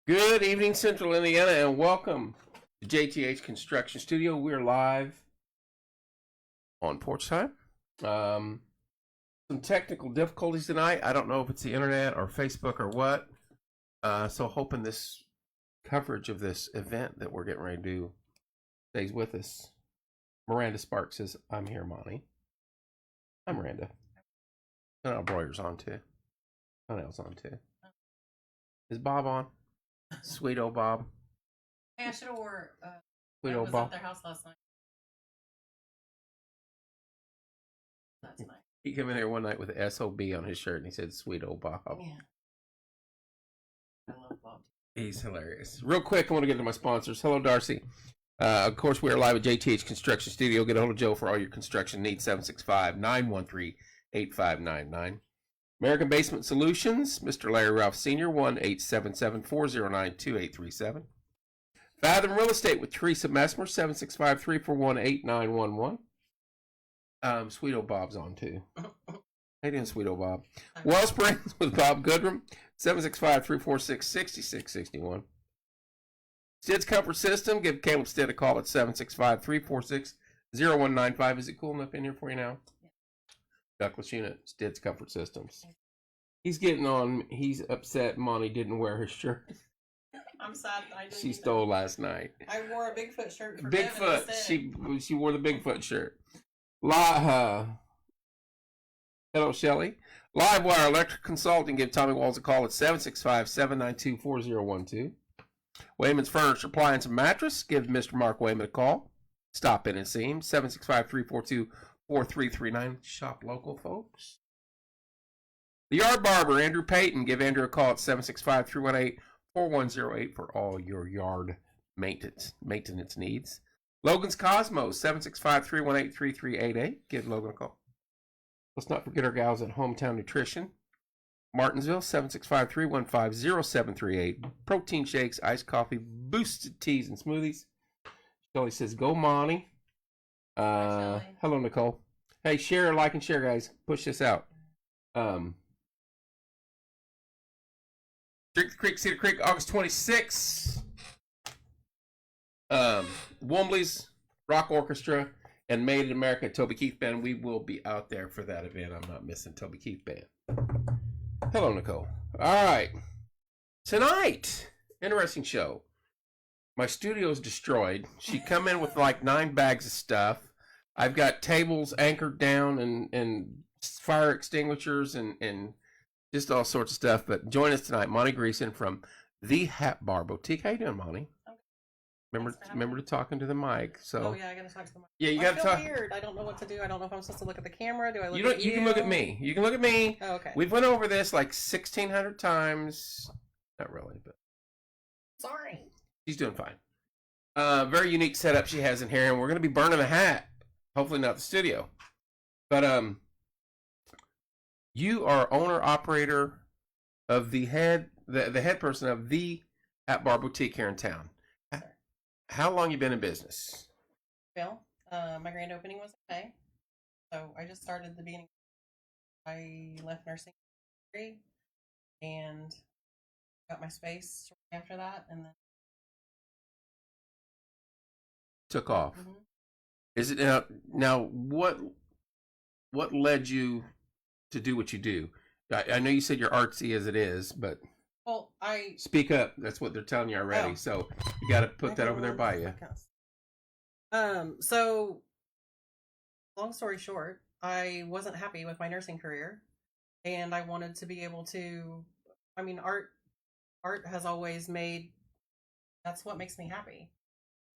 Good evening, Central Indiana, and welcome to JTH Construction Studio. We're live on Porch Time. Some technical difficulties tonight. I don't know if it's the internet or Facebook or what. So hoping this coverage of this event that we're getting ready to do stays with us. Miranda Sparks says, I'm here, Monnie. Hi, Miranda. And Broyer's on too. Connell's on too. Is Bob on? Sweet old Bob. Hey, I should have wore. Sweet I old was Bob. at their house last night. That's nice. He came in here one night with SOB on his shirt and he said, Sweet old Bob. Yeah. I love Bob. He's hilarious. Real quick, I want to get to my sponsors. Hello, Darcy. Of course, we are live at JTH Construction Studio. Get a hold of Joe for all your construction needs, 765-913-8599. American Basement Solutions, Mr. Larry Ralph Sr., 1-877-409-2837. Fathom Real Estate with Teresa Messmer, 765-341-8911. Sweet old Bob's on too. How you doing, Sweet old Bob? Wellsprings with Bob Goodrum, 765-346-6661. Stidd's Comfort System, give Caleb Stidd a call at 765-346-0195. Is it cool enough in here for you now? Ductless unit, Stidd's Comfort Systems. He's getting on. He's upset Monty didn't wear his shirt. I'm sad I didn't. She stole last night. I wore a Bigfoot shirt for Bigfoot. Devin She wore the Bigfoot shirt. Hello, Shelley. Livewire Electric Consulting. Give Tommy Walls a call at 765-792-4012. Wayman's Furniture, Appliance, and Mattress. Give Mr. Mark Wayman a call. Stop in and see him. 765-342-4339. Shop local, folks. The Yard Barber, Andrew Payton. Give Andrew a call at 765-318-4108 for all your yard maintenance needs. Logan's Cosmos, 765-318-3388. Give Logan a call. Let's not forget our gals at Hometown Nutrition. Martinsville, 765-315-0738. Protein shakes, iced coffee, boosted teas, and smoothies. Shelly says, go Monty. Hello, Nicole. Hey, share, like, and share, guys. Push this out. Drink the Creek, Cedar Creek, August 26th. Wombly's Rock Orchestra and Made in America Toby Keith Band. We will be out there for that event. I'm not missing Toby Keith Band. Hello, Nicole. All right. Tonight, interesting show. My studio's destroyed. She come in with like 9 bags of stuff. I've got tables anchored down and fire extinguishers and just all sorts of stuff. But join us tonight, Monnie Greeson from the Hat Bar Boutique. How you doing, Monnie? Remember to talking to the mic. So. Oh yeah, I gotta talk to the mic. Yeah, you gotta talk. Weird. I don't know what to do. I don't know if I'm supposed to look at the camera. Do I look you at you? You can look at me. You can look at me. Oh, okay. We've went over this like 1,600 times. Not really, but. Sorry. She's doing fine. Very unique setup she has in here, and we're gonna be burning a hat. Hopefully not the studio, but you are owner operator of the head person of the Hat Bar Boutique here in town. How long you been in business? Well, my grand opening was in May, so I just started the beginning. I left nursing degree and got my space shortly after that, and then took off. Mm-hmm. Is it now? What led you to do what you do? I know you said you're artsy as it is, but. Well, I speak up. That's what they're telling you already. Oh. So you got to put that over there by you. So long story short, I wasn't happy with my nursing career, and I wanted to be able to. I mean, art has always made. That's what makes me happy,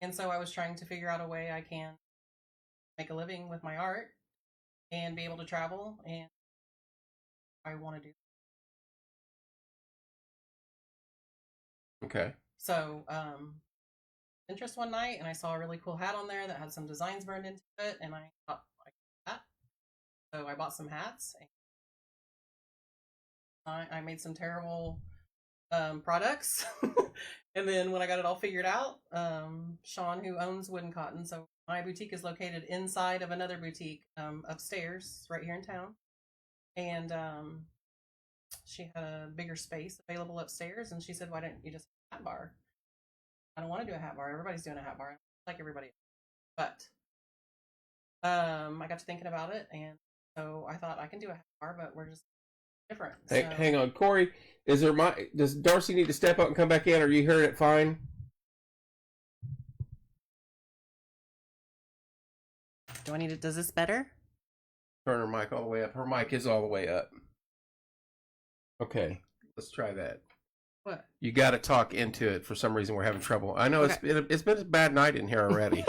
and so I was trying to figure out a way I can make a living with my art and be able to travel, and I want to do. Okay. So, interest one night, and I saw a really cool hat on there that had some designs burned into it, and I thought, like that. So I bought some hats. And I made some terrible products, and then when I got it all figured out, Sean, who owns Wooden Cotton, so my boutique is located inside of another boutique upstairs, right here in town, and she had a bigger space available upstairs, and she said, "Why don't you just have a hat bar?" I don't want to do a hat bar. Everybody's doing a hat bar, like everybody else. But I got to thinking about it, and so I thought I can do a hat bar, but we're just different. Hang on, Corey. Does Darcy need to step up and come back in? Or you heard it fine? Do I need it? Does this better? Turn her mic all the way up. Her mic is all the way up. Okay, let's try that. What? You got to talk into it. For some reason, we're having trouble. I know it's been a bad night in here already.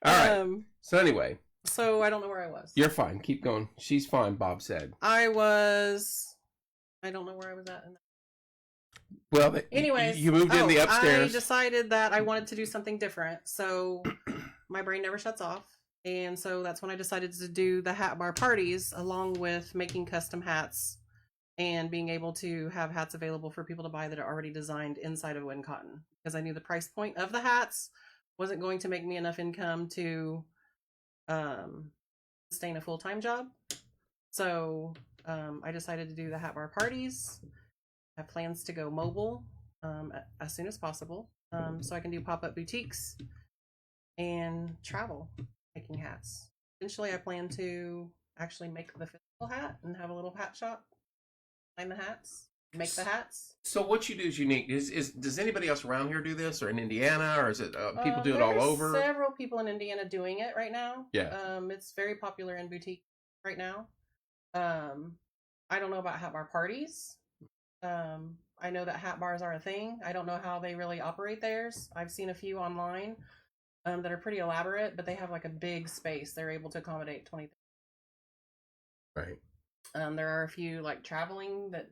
All right. So anyway. So I don't know where I was. You're fine. Keep going. She's fine, Bob said. I don't know where I was at. Well, anyways, you moved in the upstairs. I decided that I wanted to do something different. So my brain never shuts off. And so that's when I decided to do the hat bar parties, along with making custom hats and being able to have hats available for people to buy that are already designed inside of Win Cotton. Because I knew the price point of the hats wasn't going to make me enough income to sustain a full-time job. So I decided to do the hat bar parties. I have plans to go mobile as soon as possible, so I can do pop-up boutiques and travel making hats. Eventually, I plan to actually make the physical hat and have a little hat shop, find the hats, make the hats. So what you do is unique. Does anybody else around here do this, or in Indiana, or is it people do it all over? Several people in Indiana doing it right now. Yeah. It's very popular in boutique right now. I don't know about hat bar parties. I know that hat bars are a thing. I don't know how they really operate theirs. I've seen a few online that are pretty elaborate, but they have like a big space. They're able to accommodate 20. Right. There are a few like traveling that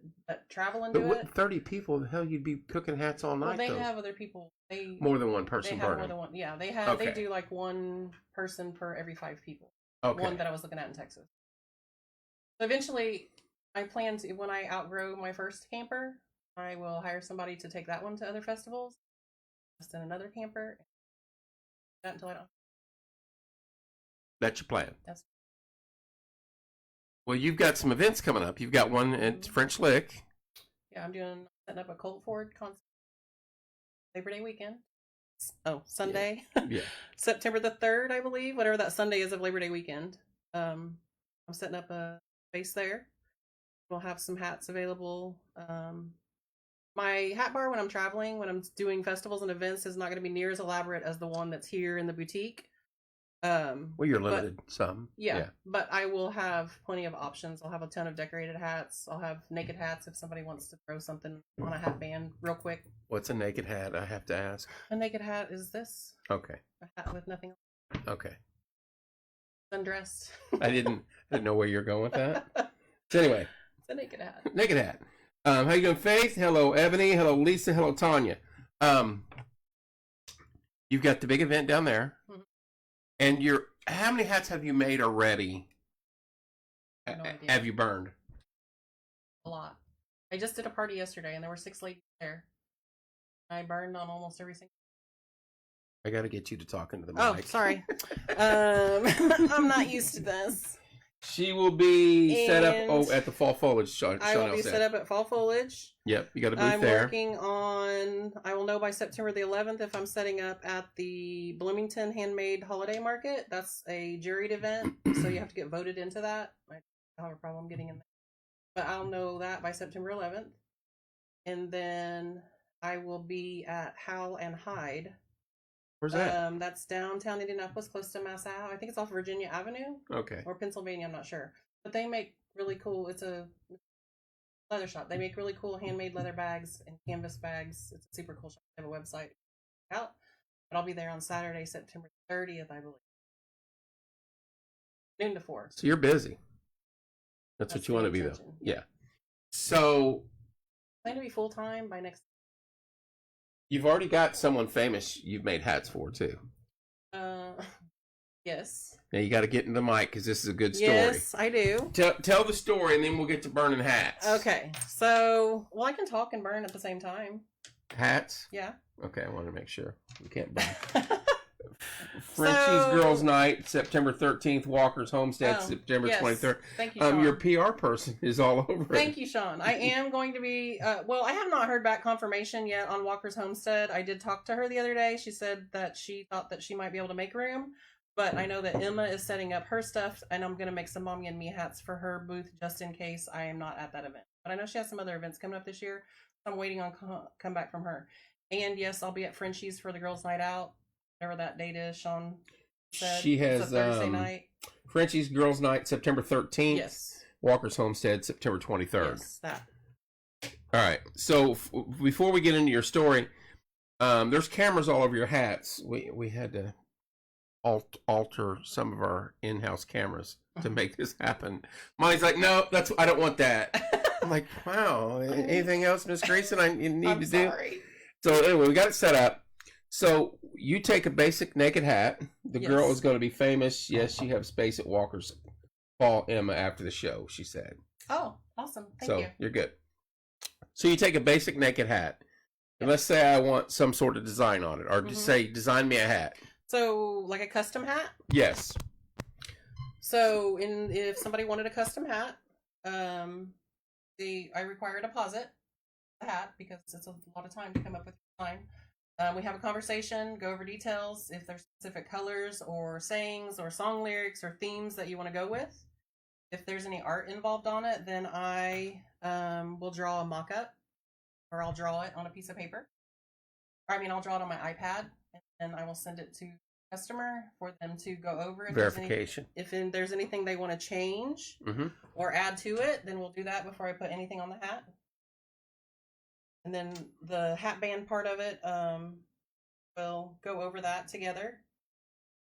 travel and do But it. 30 people, the hell you'd be cooking hats all night. Well, they though. have other people. More than one person they have burning. more than one. Yeah, they have. Okay. They do like one person per every 5 people. Okay. One that I was looking at in Texas. So eventually, I plan to, when I outgrow my first camper, I will hire somebody to take that one to other festivals. Just in another camper. Not until I don't. That's your plan. That's. Well, you've got some events coming up. You've got one at French Lick. Yeah, I'm setting up a Colt Ford concert Labor Day weekend. Oh, Sunday. Yeah. September the 3rd, I believe. Whatever that Sunday is of Labor Day weekend. I'm setting up a space there. We'll have some hats available. My hat bar when I'm traveling, when I'm doing festivals and events, is not going to be near as elaborate as the one that's here in the boutique. Well, you're limited some. Yeah, but I will have plenty of options. I'll have a ton of decorated hats. I'll have naked hats if somebody wants to throw something on a hat band real quick. What's a naked hat? I have to ask. A naked hat is this. Okay. A hat with nothing. Okay. Undressed. I didn't know where you're going with that. So anyway. It's a naked hat. Naked hat. How you doing, Faith? Hello, Ebony. Hello, Lisa. Hello, Tanya. You've got the big event down there. Mm-hmm. And how many hats have you made already? No idea. Have you burned? A lot. I just did a party yesterday, and there were 6 ladies there. I burned on almost every single. I got to get you to talk into the mic. Oh, sorry. I'm not used to this. She will be set up at the Fall Foliage. I will be set up at Fall Foliage. Yep, you got a booth there. I'm working on. I will know by September the 11th if I'm setting up at the Bloomington Handmade Holiday Market. That's a juried event, so you have to get voted into that. I have a problem getting in there, but I'll know that by September 11th. And then I will be at Howl and Hyde. Where's that? That's downtown Indianapolis, close to Mass Ave. I think it's off Virginia Avenue. Okay. Or Pennsylvania, I'm not sure. But they make really cool, it's a leather shop. They make really cool handmade leather bags and canvas bags. It's a super cool shop. They have a website out. But I'll be there on Saturday, September 30th, I believe. Noon to 4. So you're busy. That's what you want to be, though. Yeah. So. I plan to be full-time by next. You've already got someone famous you've made hats for, too. Yes. Now you got to get in the mic because this is a good story. Yes, I do. Tell the story and then we'll get to burning hats. Okay. So, well, I can talk and burn at the same time. Hats? Yeah. Okay, I want to make sure. We can't burn. Frenchie's Girls Night, September 13th. Walker's Homestead, Oh, September yes. 23rd. Thank you, Sean. Your PR person is all over it. Thank you, Sean. I am going to be, well, I have not heard back confirmation yet on Walker's Homestead. I did talk to her the other day. She said that she thought that she might be able to make room, but I know that Emma is setting up her stuff, and I'm going to make some Mommy and Me hats for her booth just in case I am not at that event. But I know she has some other events coming up this year, so I'm waiting on come back from her. And yes, I'll be at Frenchie's for the girls' night out, whatever that date is. Sean said she has it's a Thursday night. Frenchie's Girls Night, September 13th. Yes. Walker's Homestead, September 23rd. Yes, that. All right. So before we get into your story, there's cameras all over your hats. We had to alter some of our in-house cameras to make this happen. Monty's like, no, I don't want that. I'm like, wow. Anything else, Miss Greeson, I need to do? So anyway, we got it set up. So you take a basic naked hat. The girl is going to be famous. Yes, she has space at Walker's. Call Emma after the show, she said. Oh, awesome. Thank you. You're good. So you take a basic naked hat. And let's say I want some sort of design on it. Or just say, design me a hat. So, like a custom hat? Yes. So, if somebody wanted a custom hat, I require a deposit the hat because it's a lot of time to come up with a design. We have a conversation, go over details, if there's specific colors or sayings or song lyrics or themes that you want to go with. If there's any art involved on it, then I will draw a mock-up, or I'll draw it on a piece of paper. I'll draw it on my iPad, and I will send it to the customer for them to go over. Verification. If there's anything they want to change or add to it, then we'll do that before I put anything on the hat. And then the hat band part of it, we'll go over that together.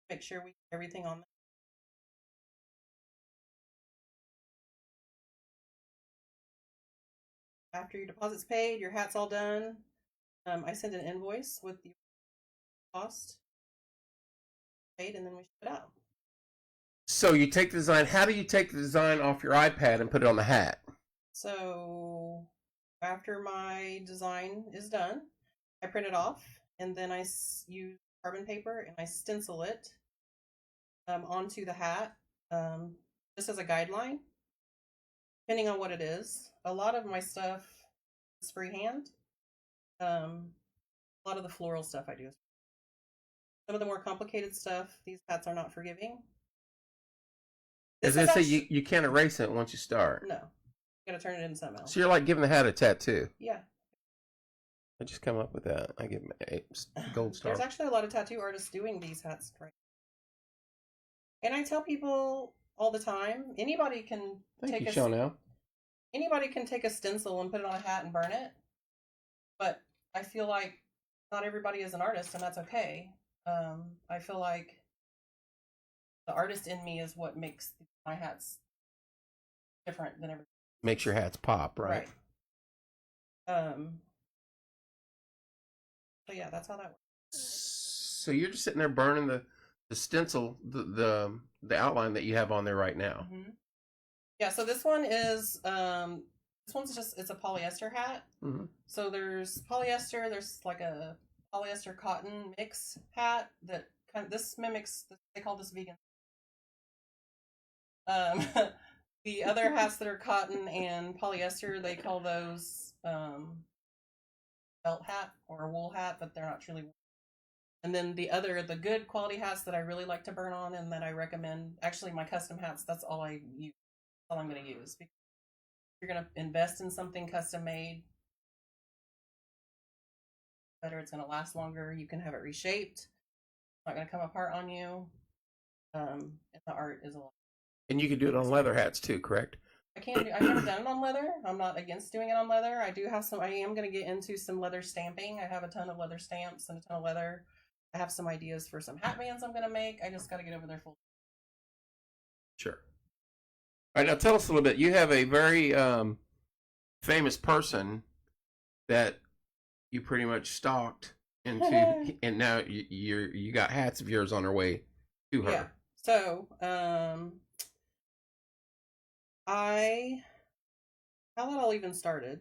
Make sure we get everything on there. After your deposit's paid, your hat's all done. I send an invoice with the cost paid, and then we ship it out. So you take the design. How do you take the design off your iPad and put it on the hat? So after my design is done, I print it off, and then I use carbon paper and I stencil it onto the hat, just as a guideline, depending on what it is. A lot of my stuff is freehand. A lot of the floral stuff I do. Some of the more complicated stuff, these hats are not forgiving. As I say, you can't erase it once you start. No. You gotta turn it into something else. So you're like giving the hat a tattoo. Yeah. I just come up with that. I give him a gold star. There's actually a lot of tattoo artists doing these hats right. And I tell people all the time, anybody can anybody can take a stencil and put it on a hat and burn it. But I feel like not everybody is an artist, and that's okay. I feel like the artist in me is what makes my hats different than everybody. Makes your hats pop, right? So yeah, that's how that works. So you're just sitting there burning the stencil, the outline that you have on there right now. Yeah. So this one is this one's it's a polyester hat. So there's polyester. There's like a polyester cotton mix hat that this mimics. They call this vegan. The other hats that are cotton and polyester, they call those felt hat or a wool hat, but they're not truly wool. And then the good quality hats that I really like to burn on and that I recommend, actually my custom hats, that's all I use. That's all I'm going to use. Because if you're going to invest in something custom made, better, it's going to last longer. You can have it reshaped. It's not going to come apart on you. And the art is a lot. And you can do it on leather hats too, correct? I've never done it on leather. I'm not against doing it on leather. I am going to get into some leather stamping. I have a ton of leather stamps and a ton of leather. I have some ideas for some hat bands I'm going to make. I just got to get over there full. Sure. All right, now tell us a little bit. You have a very famous person that you pretty much stalked into, and now you got hats of yours on their way to her. Yeah. So, how that all even started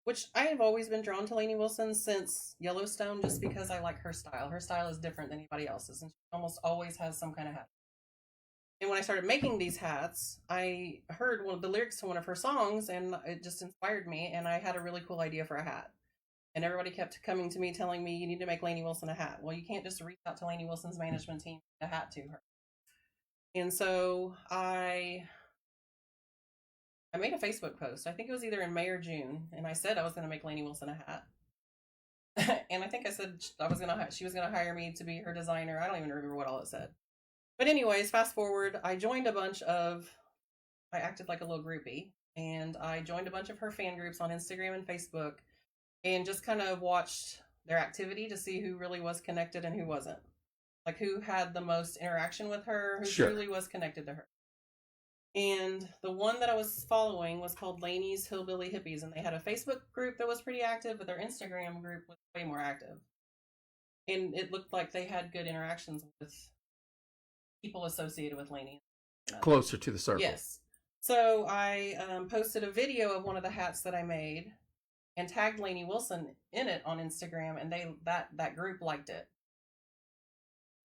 which I have always been drawn to Lainey Wilson since Yellowstone, just because I like her style. Her style is different than anybody else's, and she almost always has some kind of hat. And when I started making these hats, I heard one of the lyrics to one of her songs, and it just inspired me, and I had a really cool idea for a hat. And everybody kept coming to me telling me, you need to make Lainey Wilson a hat. Well, you can't just reach out to Lainey Wilson's management team a hat to her. And so I made a Facebook post. I think it was either in May or June, and I said I was going to make Lainey Wilson a hat. And I think I said she was going to hire me to be her designer. I don't even remember what all it said. But anyways, fast forward, I acted like a little groupie, and I joined a bunch of her fan groups on Instagram and Facebook, and just kind of watched their activity to see who really was connected and who wasn't. Like, who had the most interaction with her, who truly was connected to her. And the one that I was following was called Lainey's Hillbilly Hippies, and they had a Facebook group that was pretty active, but their Instagram group was way more active. And it looked like they had good interactions with people associated with Lainey. Closer to the circle. Yes. So I posted a video of one of the hats that I made and tagged Lainey Wilson in it on Instagram, and that group liked it.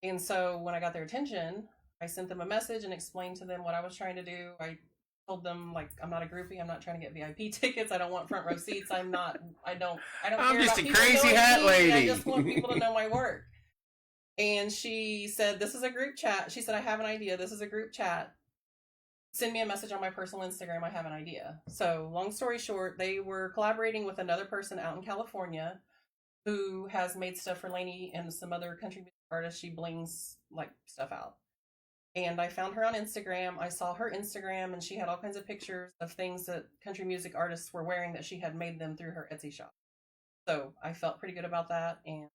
And so when I got their attention, I sent them a message and explained to them what I was trying to do. I told them, like, I'm not a groupie. I'm not trying to get VIP tickets. I don't want front row seats. I don't care I'm just about a crazy hat lady. I just want people to know my work. And she said, this is a group chat. She said, I have an idea. This is a group chat. Send me a message on my personal Instagram. I have an idea. So long story short, they were collaborating with another person out in California who has made stuff for Lainey and some other country music artists. She blings like stuff out. And I found her on Instagram. I saw her Instagram, and she had all kinds of pictures of things that country music artists were wearing that she had made them through her Etsy shop. So I felt pretty good about that. And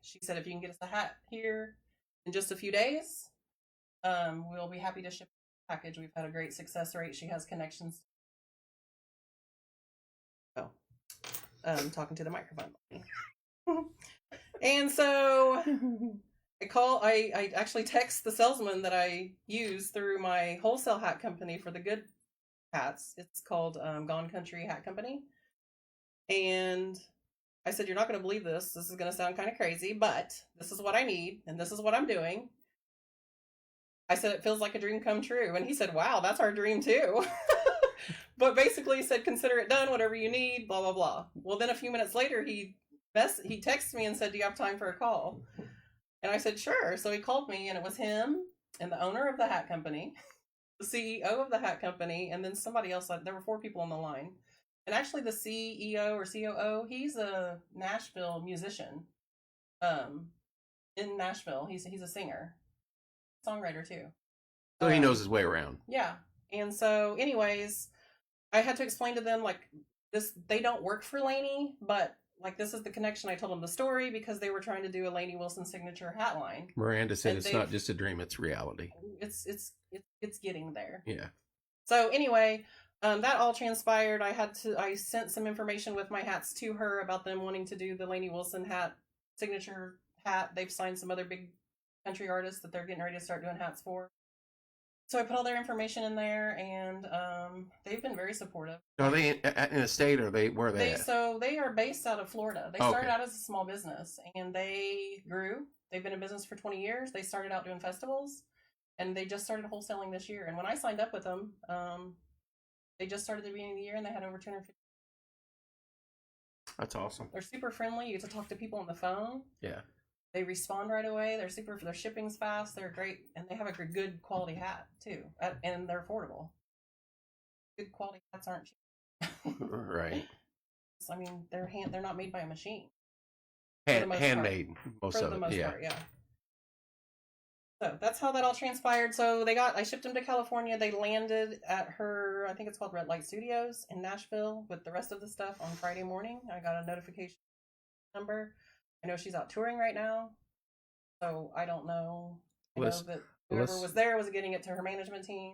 she said, if you can get us a hat here in just a few days, we'll be happy to ship the package. We've had a great success rate. She has connections. So, talking to the microphone. And so I actually text the salesman that I use through my wholesale hat company for the good hats. It's called Gone Country Hat Company. And I said, you're not going to believe this. This is going to sound kind of crazy, but this is what I need, and this is what I'm doing. I said, it feels like a dream come true. And he said, wow, that's our dream too. But basically he said, consider it done, whatever you need, blah, blah, blah. Well, then a few minutes later, he texted me and said, do you have time for a call? And I said, sure. So he called me, and it was him and the owner of the hat company, the CEO of the hat company, and then somebody else. There were 4 people on the line. And actually the CEO or COO, he's a Nashville musician. In Nashville, he's a singer, songwriter too. So he knows his way around. Yeah. And so anyways, I had to explain to them, like, this, they don't work for Lainey, but like, this is the connection. I told them the story because they were trying to do a Lainey Wilson signature hat line. Miranda said it's not just a dream, it's reality. It's getting there. Yeah. So anyway, that all transpired. I sent some information with my hats to her about them wanting to do the Lainey Wilson hat, signature hat. They've signed some other big country artists that they're getting ready to start doing hats for. So I put all their information in there, and they've been very supportive. Are they in a state, or where are they at? So they are based out of Florida. They started out as a small business, and they grew. They've been in business for 20 years. They started out doing festivals, and they just started wholesaling this year. And when I signed up with them, they just started at the beginning of the year, and they had over 250. That's awesome. They're super friendly. You get to talk to people on the phone. Yeah. They respond right away. Their shipping's fast. They're great, and they have a good quality hat too, and they're affordable. Good quality hats aren't cheap. Right. I mean, they're not made by a machine. Handmade, most of it. For the most part, yeah. So that's how that all transpired. So I shipped them to California. They landed at her, I think it's called Red Light Studios in Nashville with the rest of the stuff on Friday morning. I got a notification number. I know she's out touring right now, so I don't know. I know that whoever was there was getting it to her management team.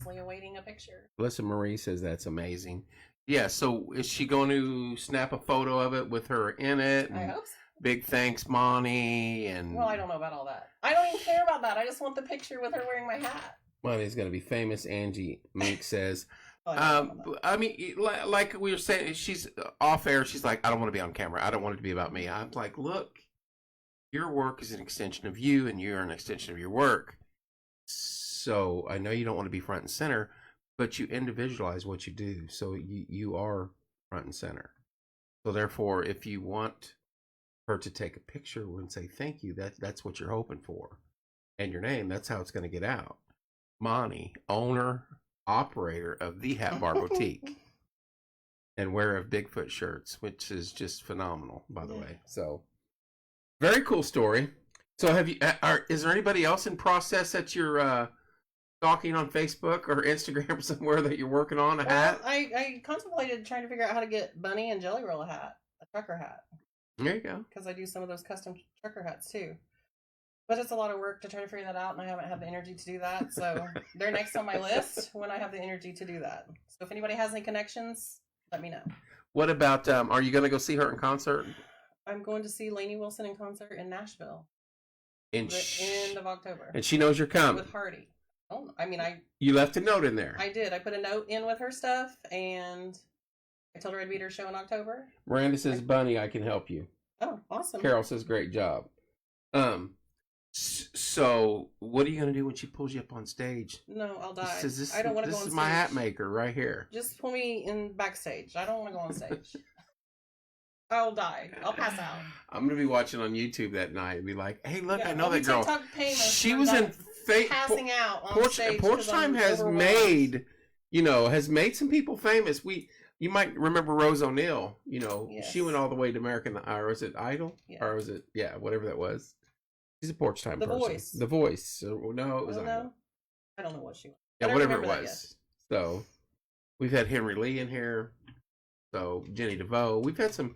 Awaiting a picture. Melissa Marie says that's amazing. Yeah, so is she going to snap a photo of it with her in it? I hope so. Big thanks, Monnie. And well, I don't know about all that. I don't even care about that. I just want the picture with her wearing my hat. Monnie's going to be famous. Angie Mink says, Probably not talking about I mean, like we were saying, she's off air. She's like, I don't want to be on camera. I don't want it to be about me. I'm like, look, your work is an extension of you, and you're an extension of your work. So I know you don't want to be front and center, but you individualize what you do. So you are front and center. So therefore, if you want her to take a picture and say thank you, that's what you're hoping for, and your name. That's how it's going to get out. Monnie, owner, operator of the Hat Bar Boutique, and wearer of Bigfoot shirts, which is just phenomenal, by the way. So, very cool story. So, is there anybody else in process that you're stalking on Facebook or Instagram somewhere that you're working on a hat? I contemplated trying to figure out how to get Bunny and Jelly Roll a hat, a trucker hat. There you go. Because I do some of those custom trucker hats too. But it's a lot of work to try to figure that out, and I haven't had the energy to do that. So they're next on my list when I have the energy to do that. So if anybody has any connections, let me know. What about, are you going to go see her in concert? I'm going to see Lainey Wilson in concert in Nashville. In the end of October. And she knows you're coming. With Hardy. Oh, You left a note in there. I did. I put a note in with her stuff, and I told her I'd be at her show in October. Miranda says, Bunny, I can help you. Oh, awesome. Carol says, great job. So what are you going to do when she pulls you up on stage? No, I'll die. Says, I don't want to go on stage. This is my hat maker right here. Just pull me in backstage. I don't want to go on stage. I'll die. I'll pass out. I'm going to be watching on YouTube that night and be like, hey, look, yeah, I know that girl. She was in passing out on stage. Porch Time has made, has made some people famous. You might remember Rose O'Neal. Yes. She went all the way to American, or was it Idol? Yeah. Or was it, whatever that was. She's a Porch Time person. Voice. The Voice. No, it was Idol. I don't know what she was. Yeah, whatever it was. So, we've had Henry Lee in here. So, Jenny DeVoe. We've had some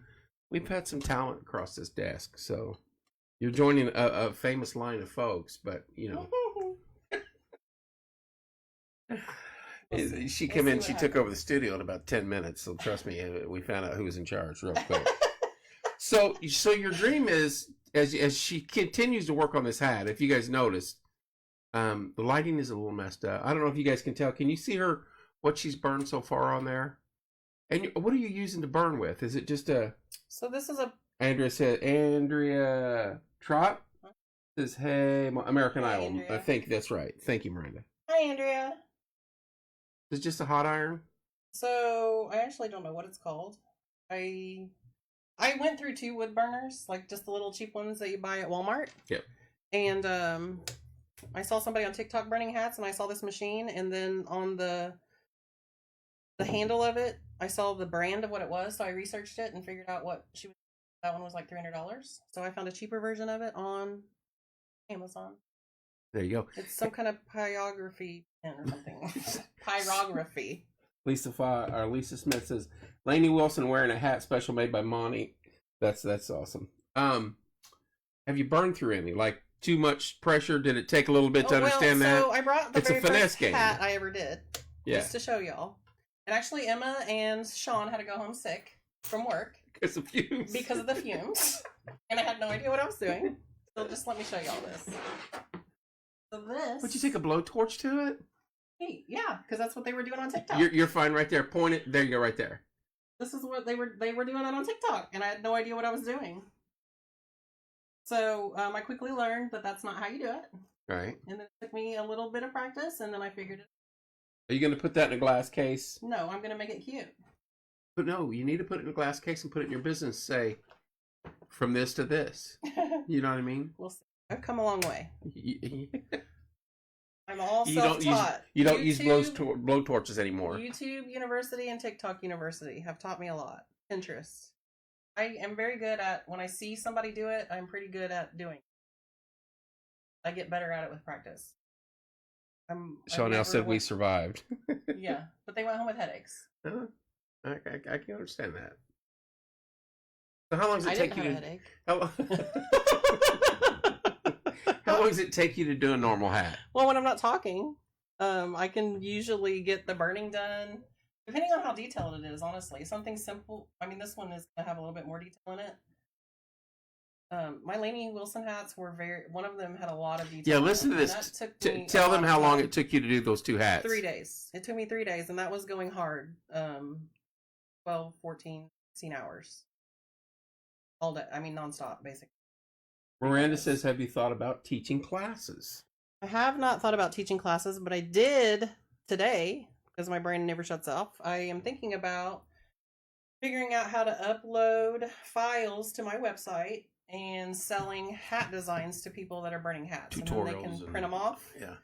talent across this desk. So, you're joining a famous line of folks, but, she came in, she took over the studio in about 10 minutes. So, trust me, we found out who was in charge real quick. So your dream is, as she continues to work on this hat, if you guys noticed, the lighting is a little messed up. I don't know if you guys can tell. Can you see what she's burned so far on there? And what are you using to burn with? Is it just a... So this is a... Andrea Trott says, hey, American Idol. Andrea. I think that's right. Thank you, Miranda. Hi, Andrea. Is it just a hot iron? So I actually don't know what it's called. I went through 2 wood burners, like just the little cheap ones that you buy at Walmart. Yep. And I saw somebody on TikTok burning hats, and I saw this machine, and then on the handle of it, I saw the brand of what it was, so I researched it and figured out what she was. That one was like $300. So I found a cheaper version of it on Amazon. There you go. It's some kind of pyrography pen or something. Pyrography. Lisa Smith says, Lainey Wilson wearing a hat special made by Monnie. That's awesome. Have you burned through any? Like too much pressure? Did it take a little bit to understand that? So I brought the very first hat I ever did. Yeah. Just to show y'all. And actually Emma and Sean had to go home sick from work. Because of fumes. Because of the fumes. And I had no idea what I was doing. So just let me show y'all this. So this... Would you take a blowtorch to it? Hey, yeah, because that's what they were doing on TikTok. You're fine right there. Point it. There you go, right there. This is what they were doing it on TikTok, and I had no idea what I was doing. So I quickly learned that that's not how you do it. Right. And then it took me a little bit of practice, and then I figured it. Are you going to put that in a glass case? No, I'm going to make it cute. But no, you need to put it in a glass case and put it in your business. Say, from this to this. You know what I mean? We'll see. I've come a long way. I'm all self-taught. You don't use blowtorches anymore. YouTube University and TikTok University have taught me a lot. Pinterest. I am very good at, when I see somebody do it, I'm pretty good at doing it. I get better at it with practice. Chanel said we survived. Yeah, but they went home with headaches. I can understand that. So how long does it take you to... headache. How long does it take you to do a normal hat? Well, when I'm not talking, I can usually get the burning done, depending on how detailed it is, honestly. Something simple. I mean, this one is going to have a little bit more detail in it. My Lainey Wilson hats were one of them had a lot of detail. Yeah, listen to this. Tell them how long it took you to do those 2 hats. 3 days. It took me 3 days, and that was going hard. 12, 14, 16 hours. All day. I mean, nonstop, basically. Miranda says, have you thought about teaching classes? I have not thought about teaching classes, but I did today, because my brain never shuts off. I am thinking about figuring out how to upload files to my website and selling hat designs to people that are burning hats. Tutorials. And then they can print them off. Yeah.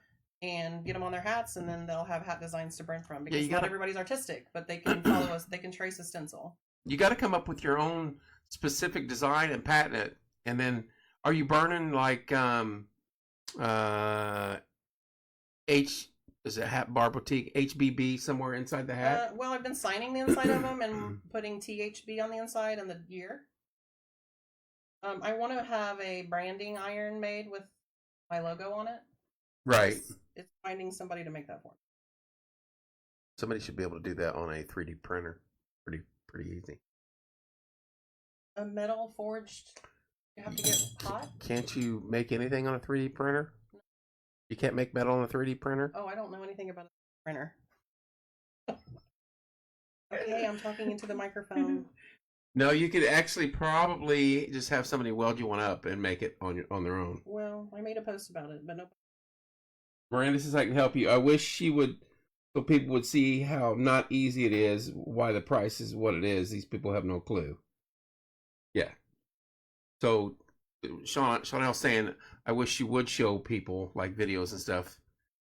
And get them on their hats, and then they'll have hat designs to burn from. Because not everybody's artistic, but they can follow us. They can trace a stencil. You got to come up with your own specific design and patent it. And then, are you burning like is it hat bar boutique HBB somewhere inside the hat? Well, I've been signing the inside of them and putting THB on the inside and the year. I want to have a branding iron made with my logo on it. Right. It's finding somebody to make that for me. Somebody should be able to do that on a 3D printer. Pretty easy. A metal forged. You have to get hot. Can't you make anything on a 3D printer? No. You can't make metal on a 3D printer? Oh, I don't know anything about a printer. Okay, I'm talking into the microphone. No, you could actually probably just have somebody weld you one up and make it on their own. Well, I made a post about it, but no. Miranda says I can help you. I wish she would, so people would see how not easy it is, why the price is what it is. These people have no clue. Yeah. So, Chanel's saying, I wish you would show people, like videos and stuff,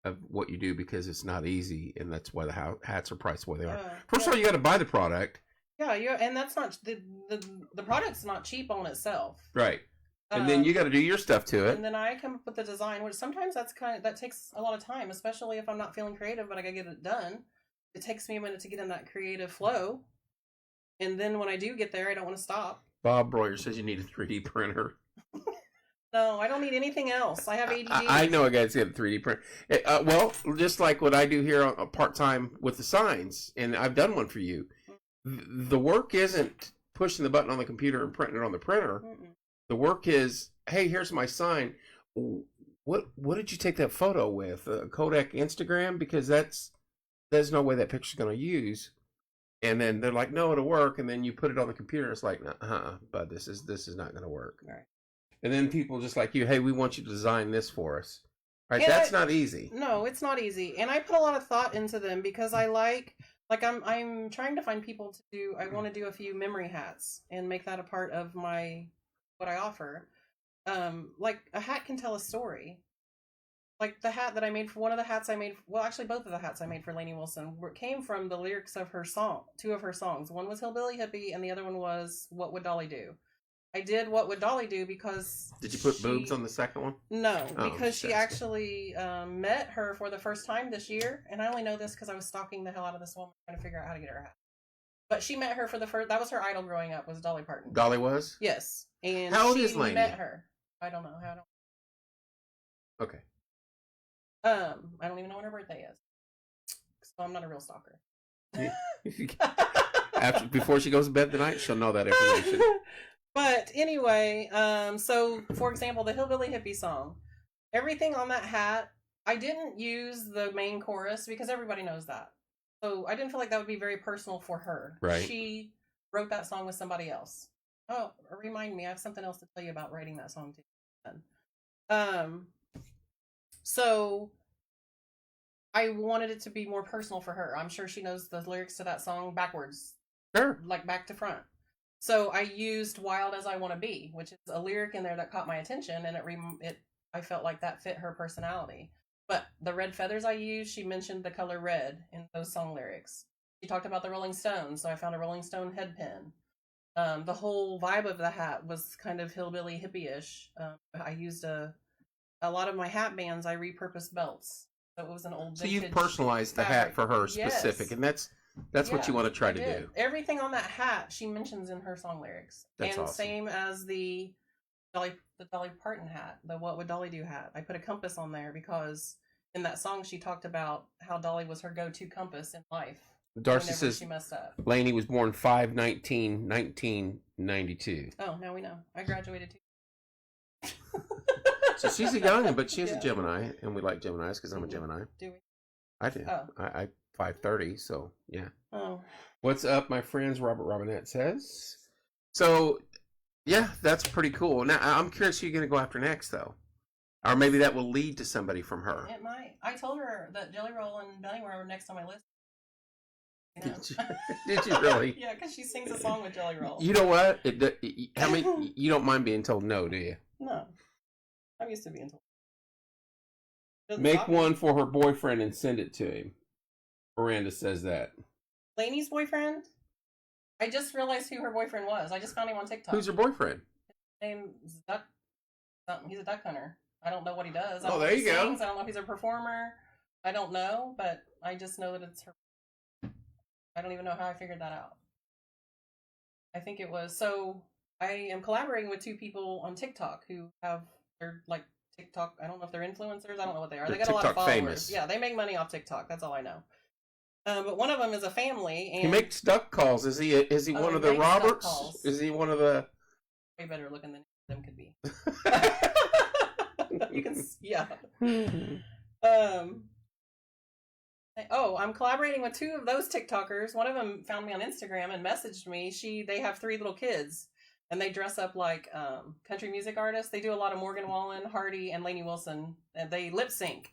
of what you do, because it's not easy, and that's why the hats are priced the way they are. First of all, you got to buy the product. Yeah, and that's not, the product's not cheap on itself. Right. And then you got to do your stuff to it. And then I come up with the design, which sometimes that takes a lot of time, especially if I'm not feeling creative, but I gotta get it done. It takes me a minute to get in that creative flow. And then when I do get there, I don't want to stop. Bob Breuer says you need a 3D printer. No, I don't need anything else. I have ADD. I know a guy's got a 3D printer. Well, just like what I do here part-time with the signs, and I've done one for you. The work isn't pushing the button on the computer and printing it on the printer. Mm-mm. The work is, hey, here's my sign. What did you take that photo with? Kodak Instagram? Because there's no way that picture's going to use. And then they're like, no, it'll work. And then you put it on the computer. It's like, but this is not going to work. Right. And then people just like you, hey, we want you to design this for us. Right? And that's not easy. No, it's not easy. And I put a lot of thought into them because I like I'm trying to find people to do. I want to do a few memory hats and make that a part of what I offer. Like a hat can tell a story. Like the hat that I made for one of the hats I made, well, actually both of the hats I made for Lainey Wilson came from the lyrics of her song, 2 of her songs. One was Hillbilly Hippie and the other one was What Would Dolly Do? I did What Would Dolly Do because Did you put boobs on the second one? No, because she actually met her for the first time this year, and I only know this because I was stalking the hell out of this woman trying to figure out how to get her a hat. But she met her for the first. That was her idol growing up. Was Dolly Parton. Dolly was. Yes, and how old is Lainey? Met her. I don't know. Okay. I don't even know when her birthday is, so I'm not a real stalker. Before she goes to bed tonight, she'll know that information. But anyway, so for example, the Hillbilly Hippie song, everything on that hat, I didn't use the main chorus because everybody knows that. So I didn't feel like that would be very personal for her. Right. She wrote that song with somebody else. Oh, remind me, I have something else to tell you about writing that song too. So I wanted it to be more personal for her. I'm sure she knows the lyrics to that song backwards. Sure. Like back to front. So I used Wild As I Want to Be, which is a lyric in there that caught my attention, and I felt like that fit her personality. But the red feathers I used, she mentioned the color red in those song lyrics. She talked about the Rolling Stones, so I found a Rolling Stone head pin. The whole vibe of the hat was kind of hillbilly hippie-ish. I used a lot of my hat bands, I repurposed belts. So it was an old vintage. So you've personalized the hat for her specific, yes. And that's what you want to try to do. Everything on that hat she mentions in her song lyrics. That's awesome. Same as the Dolly Parton hat, the What Would Dolly Do hat. I put a compass on there because in that song she talked about how Dolly was her go-to compass in life. Darcy says she messed up. Lainey was born 5/19/1992. Oh, now we know. I graduated too. So she's a young, but she's Yeah. a Gemini, and we like Geminis because I'm a Gemini. Do we? I do. Oh. I 5:30, so yeah. Oh. What's up, my friends? Robert Robinette says. So, yeah, that's pretty cool. Now, I'm curious who you're going to go after next, though. Or maybe that will lead to somebody from her. It might. I told her that Jelly Roll and Bunny were next on my list. You know? Did you really? Yeah, because she sings a song with Jelly Roll. You know what? How many? You don't mind being told no, do you? No. I'm used to being told. Doesn't Make stop me. one for her boyfriend and send it to him. Miranda says that. Lainey's boyfriend? I just realized who her boyfriend was. I just found him on TikTok. Who's her boyfriend? His name's Duck something. He's a duck hunter. I don't know what he does. I Oh, don't know there if he you go. sings. I don't know if he's a performer. I don't know, but I just know that it's her. I don't even know how I figured that out. I think it was so. I am collaborating with two people on TikTok who have they're like TikTok. I don't know if they're influencers. I don't know what they are. They're They got a lot of TikTok followers. famous. Yeah, they make money off TikTok. That's all I know. But one of them is a family, and He makes duck calls. Is he Oh, one he of the makes duck Roberts? calls. Is he one of the? way better looking than them could be. You can, yeah. Oh, I'm collaborating with two of those TikTokers. One of them found me on Instagram and messaged me. They have 3 little kids, and they dress up like country music artists. They do a lot of Morgan Wallen, Hardy, and Lainey Wilson, and they lip sync.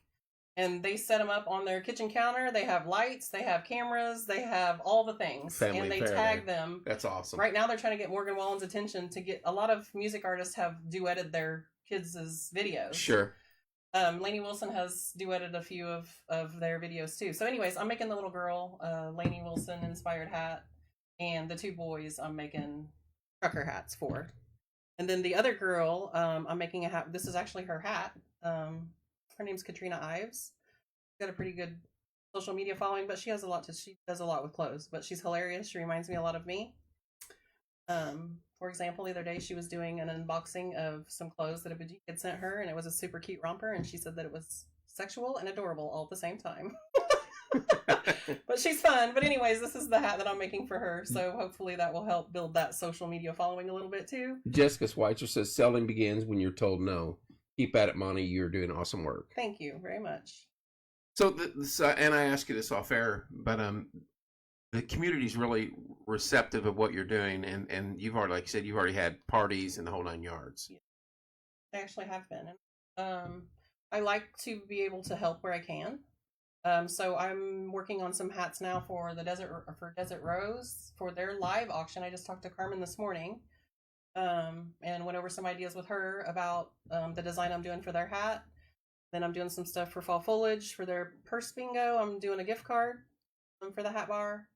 And they set them up on their kitchen counter. They have lights, they have cameras, they have all the things, Family and they affair, tag man. them. That's awesome. Right now, they're trying to get Morgan Wallen's attention to get a lot of music artists have duetted their kids' videos. Sure. Lainey Wilson has duetted a few of their videos too. So anyways, I'm making the little girl Lainey Wilson inspired hat, and the 2 boys I'm making trucker hats for. And then the other girl, I'm making a hat. This is actually her hat. Her name's Katrina Ives. She's got a pretty good social media following, but she does a lot with clothes, but she's hilarious. She reminds me a lot of me. For example, the other day she was doing an unboxing of some clothes that a boutique had sent her, and it was a super cute romper, and she said that it was sexual and adorable all at the same time. But she's fun. But anyways, this is the hat that I'm making for her, so hopefully that will help build that social media following a little bit too. Jessica Schweitzer says selling begins when you're told no. Keep at it, Monty. You're doing awesome work. Thank you very much. So, and I ask you this off air, but the community's really receptive of what you're doing, and you've already, like you said, you've already had parties and the whole 9 yards. Yeah. I actually have been. I like to be able to help where I can. So I'm working on some hats now for Desert Rose for their live auction. I just talked to Carmen this morning, and went over some ideas with her about the design I'm doing for their hat. Then I'm doing some stuff for Fall Foliage for their purse bingo. I'm doing a gift card for the hat bar.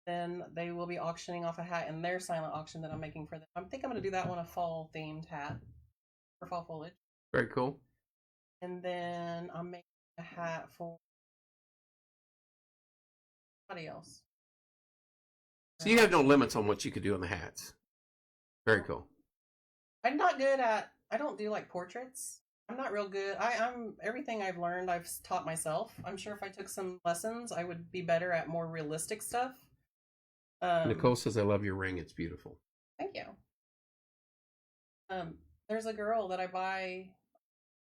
Then they will be auctioning off a hat in their silent auction that I'm making for them. I think I'm going to do that one a fall themed hat for Fall Foliage. Very cool. And then I'm making a hat for somebody else. So you have no limits on what you could do in the hats. Very cool. I'm not good at, I don't do like portraits. I'm not real good. I'm everything I've learned, I've taught myself. I'm sure if I took some lessons, I would be better at more realistic stuff. Nicole says, I love your ring. It's beautiful. Thank you. There's a girl that I buy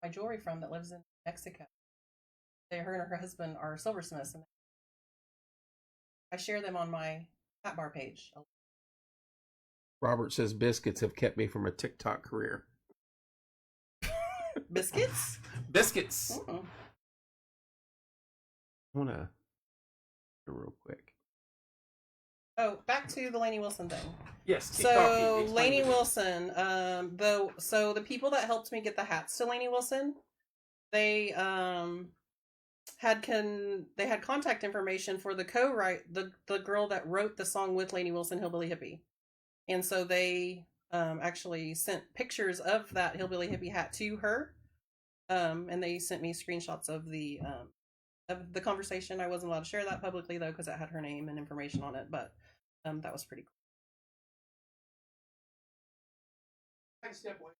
my jewelry from that lives in Mexico. Her and her husband are silversmiths, and I share them on my hat bar page. Robert says, biscuits have kept me from a TikTok career. Biscuits? Biscuits. Mm-mm. I want to real quick. Oh, back to the Lainey Wilson thing. Yes. So Lainey Wilson, the people that helped me get the hats to Lainey Wilson, they had contact information for the the girl that wrote the song with Lainey Wilson, Hillbilly Hippie, and so they actually sent pictures of that Hillbilly Hippie hat to her, and they sent me screenshots of the conversation. I wasn't allowed to share that publicly though because it had her name and information on it, but that was pretty cool. Step away.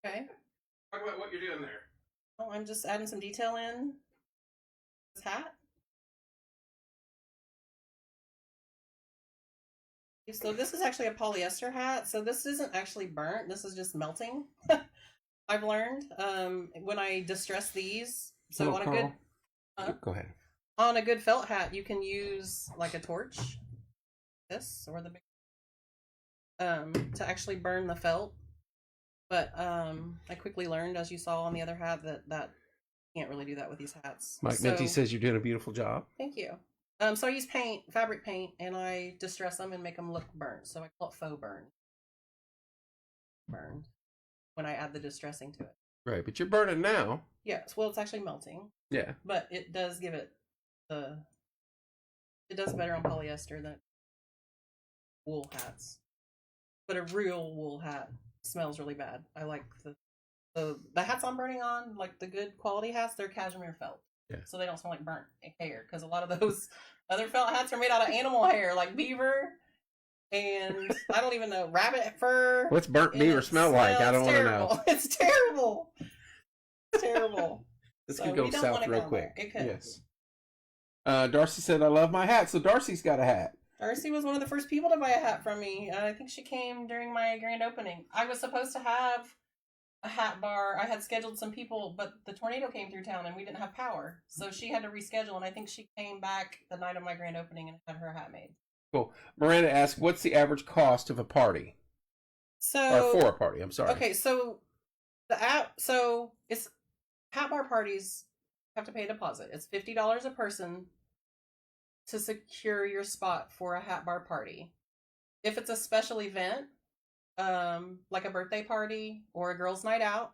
Okay. Talk about what you're doing there. Oh, I'm just adding some detail in this hat. So this is actually a polyester hat. So this isn't actually burnt. This is just melting. I've learned when I distress these. So Hello, on a Carl. good Go ahead. on a good felt hat, you can use like a torch, this or the big to actually burn the felt. But I quickly learned, as you saw on the other hat, that can't really do that with these hats. Mike So, Minty says you're doing a beautiful job. thank you. So I use paint, fabric paint, and I distress them and make them look burnt. So I call it faux burn when I add the distressing to it. Right, but you're burning now. Yes, well, it's actually melting, Yeah. but it does give it it does better on polyester than wool hats. But a real wool hat smells really bad. I like the hats I'm burning on, like the good quality hats, they're cashmere felt. Yeah. So they don't smell like burnt hair, because a lot of those other felt hats are made out of animal hair, like beaver and I don't even know, rabbit fur. What's burnt beaver smell like? I don't want to know. It's terrible. It's terrible. This So could go we don't south want it real down quick. there. It could. Yes. Darcy said, I love my hat. So Darcy's got a hat. Darcy was one of the first people to buy a hat from me. I think she came during my grand opening. I was supposed to have a hat bar. I had scheduled some people, but the tornado came through town and we didn't have power. So she had to reschedule, and I think she came back the night of my grand opening and had her hat made. Cool. Miranda asked, what's the average cost of a party? So Or for a party, I'm sorry. Okay, so it's hat bar parties have to pay a deposit. It's $50 a person to secure your spot for a hat bar party. If it's a special event, like a birthday party or a girls' night out,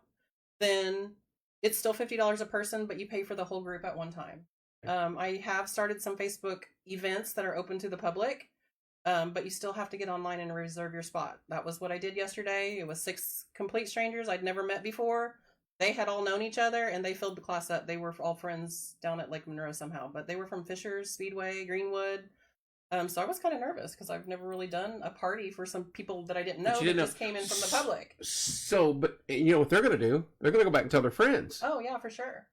then it's still $50 a person, but you pay for the whole group at one time. I have started some Facebook events that are open to the public, but you still have to get online and reserve your spot. That was what I did yesterday. It was 6 complete strangers I'd never met before. They had all known each other, and they filled the class up. They were all friends down at Lake Monroe somehow, but they were from Fishers, Speedway, Greenwood. So I was kind of nervous because I've never really done a party for some people that I didn't know that just came in from the public. So, but you know what they're going to do? They're going to go back and tell their friends. Oh, yeah, for sure.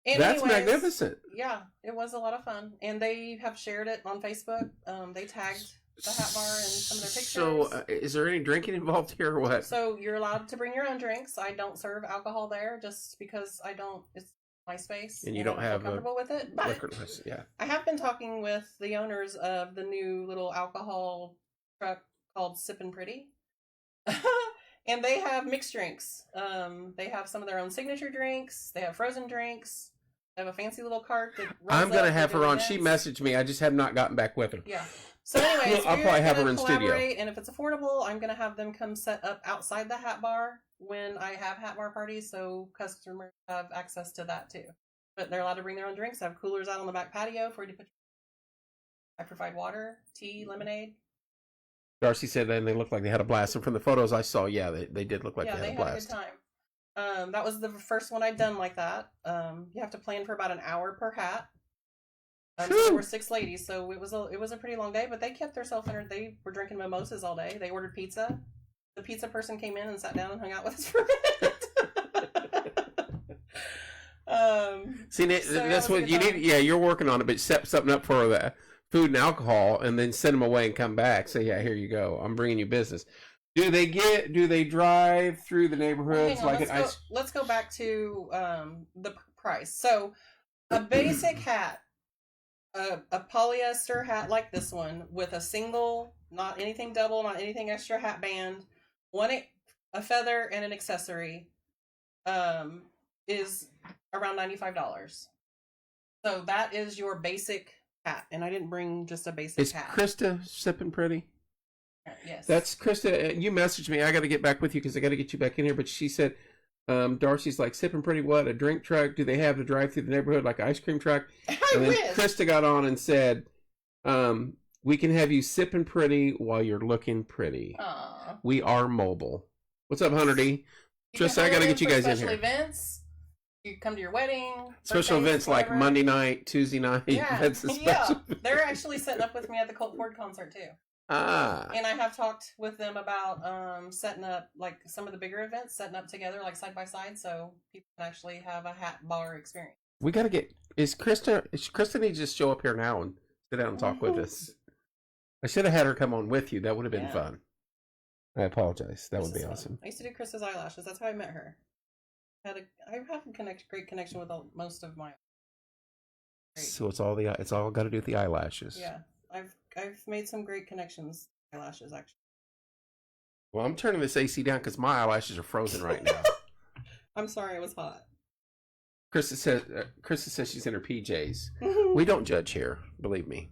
And That's anyways, magnificent. Yeah, it was a lot of fun. And they have shared it on Facebook. They tagged the hat bar and some of their pictures. So, is there any drinking involved here or what? So you're allowed to bring your own drinks. I don't serve alcohol there just because I don't. It's my space, and you don't have comfortable with it. But liquor license. Yeah, I have been talking with the owners of the new little alcohol truck called Sippin' Pretty, and they have mixed drinks. They have some of their own signature drinks. They have frozen drinks. They have a fancy little cart that I'm going to have her on. events. She messaged me. I just have not gotten back with her. Yeah. So anyways, I'll probably have her in studio. And if it's affordable, I'm going to have them come set up outside the hat bar when I have hat bar parties, so customers have access to that too. But they're allowed to bring their own drinks. I have coolers out on the back patio for you to put. I provide water, tea, lemonade. Darcy said, and they looked like they had a blast. And from the photos I saw, yeah, they did look like they had a blast. Had a good time. That was the first one I'd done like that. You have to plan for about an hour per hat. So there were 6 ladies, so it was a pretty long day. But they kept themselves entered. They were drinking mimosas all day. They ordered pizza. The pizza person came in and sat down and hung out with us for a minute. See, that's what you need. Yeah, you're working on it, but set something up for the food and alcohol, and then send them away and come back. Say, yeah, here you go. I'm bringing you business. Do they drive through the neighborhoods let's go back to the price. So a basic hat, a polyester hat like this one with a single, not anything double, not anything extra hat band, a feather and an accessory, is around $95. So that is your basic hat, and I didn't bring just a basic hat. Is Krista Sippin' Pretty? Yes. That's Krista. You messaged me. I got to get back with you because I got to get you back in here. But she said, Darcy's like, Sippin' Pretty what? A drink truck? Do they have to drive through the neighborhood like an ice cream truck? And then Krista got on and said, we can have you sipping pretty while you're looking pretty. Aww. We are mobile. What's up, Hunter D? Trisha, I got to get you guys in here. Special events. You come to your wedding. Special events whatever. like Monday night, Tuesday night. Yeah, they're actually setting up with me at the Colt Ford concert too. Ah. And I have talked with them about setting up like some of the bigger events, setting up together like side by side, so people can actually have a hat bar experience. We got to get. Is Krista needs to just show up here now and sit down and talk with us? I should have had her come on with you. That would have been Yeah. fun. I apologize. That would be Fun. awesome. I used to do Chris's eyelashes. That's how I met her. I have a great connection with most of my. So it's all got to do with the eyelashes. Yeah, I've made some great connections. Eyelashes, actually. Well, I'm turning this AC down because my eyelashes are frozen right now. I'm sorry, it was hot. Krista says she's in her PJs. We don't judge here, believe me.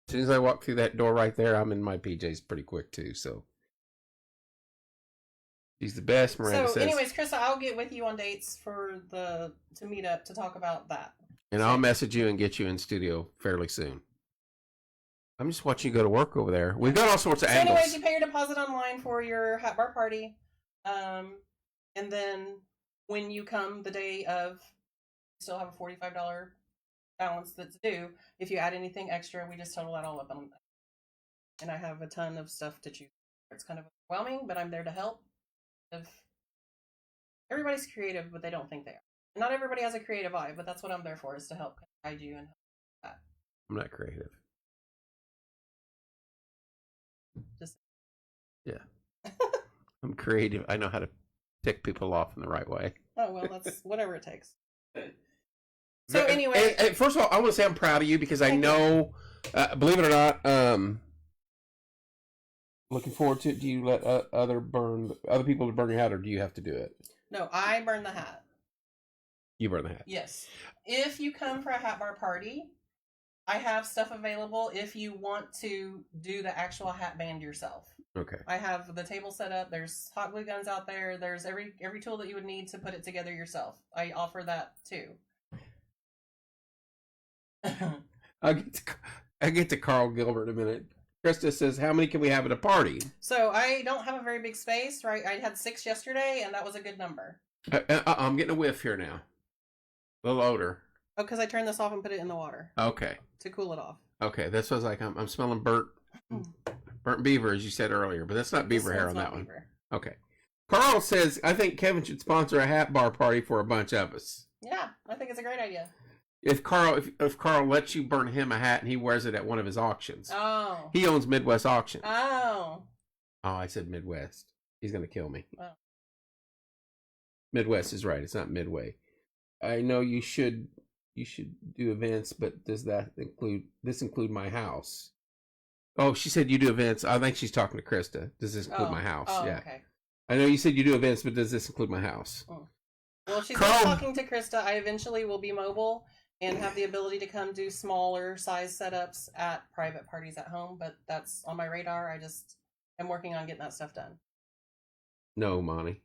As soon as I walk through that door right there, I'm in my PJs pretty quick too. So she's the best. Miranda says. Anyways, Krista, I'll get with you on dates to meet up to talk about that. And I'll message you and get you in studio fairly soon. I'm just watching you go to work over there. We've got all sorts of angles. Anyways, you pay your deposit online for your hat bar party. And then when you come the day of, you still have a $45 balance that's due. If you add anything extra, we just total that all up. And I have a ton of stuff to choose. It's kind of overwhelming, but I'm there to help. Everybody's creative, but they don't think they are. Not everybody has a creative eye, but that's what I'm there for, is to help guide you and help that. I'm not creative. Just yeah. I'm creative. I know how to tick people off in the right way. Oh, well, that's whatever it takes. So anyway. And first of all, I want to say I'm proud of you because I know, believe it or not, looking forward to it. Do you let other people to burn your hat, or do you have to do it? No, I burn the hat. You burn the hat? Yes. If you come for a hat bar party, I have stuff available if you want to do the actual hat band yourself. Okay. I have the table set up. There's hot glue guns out there. There's every tool that you would need to put it together yourself. I offer that too. I'll get to Carl Gilbert in a minute. Krista says, how many can we have at a party? So I don't have a very big space, right? I had 6 yesterday, and that was a good number. I'm getting a whiff here now. A little odor. Oh, because I turned this off and put it in the water. Okay. To cool it off. Okay, that's what I was like. I'm smelling burnt beaver, as you said earlier, but that's not beaver hair on that one. Okay. Carl says, I think Kevin should sponsor a hat bar party for a bunch of us. Yeah, I think it's a great idea. If Carl lets you burn him a hat and he wears it at one of his auctions. Oh. He owns Midwest Auction. Oh. Oh, I said Midwest. He's going to kill me. Oh. Midwest is right. It's not Midway. I know you should do events, but does this include my house? Oh, she said you do events. I think she's talking to Krista. Does this include my house? Oh, yeah. Okay. I know you said you do events, but does this include my house? Oh. Well, she's not talking to Krista. I eventually will be mobile and have the ability to come do smaller size setups at private parties at home, but that's on my radar. I just am working on getting that stuff done. No, Monnie.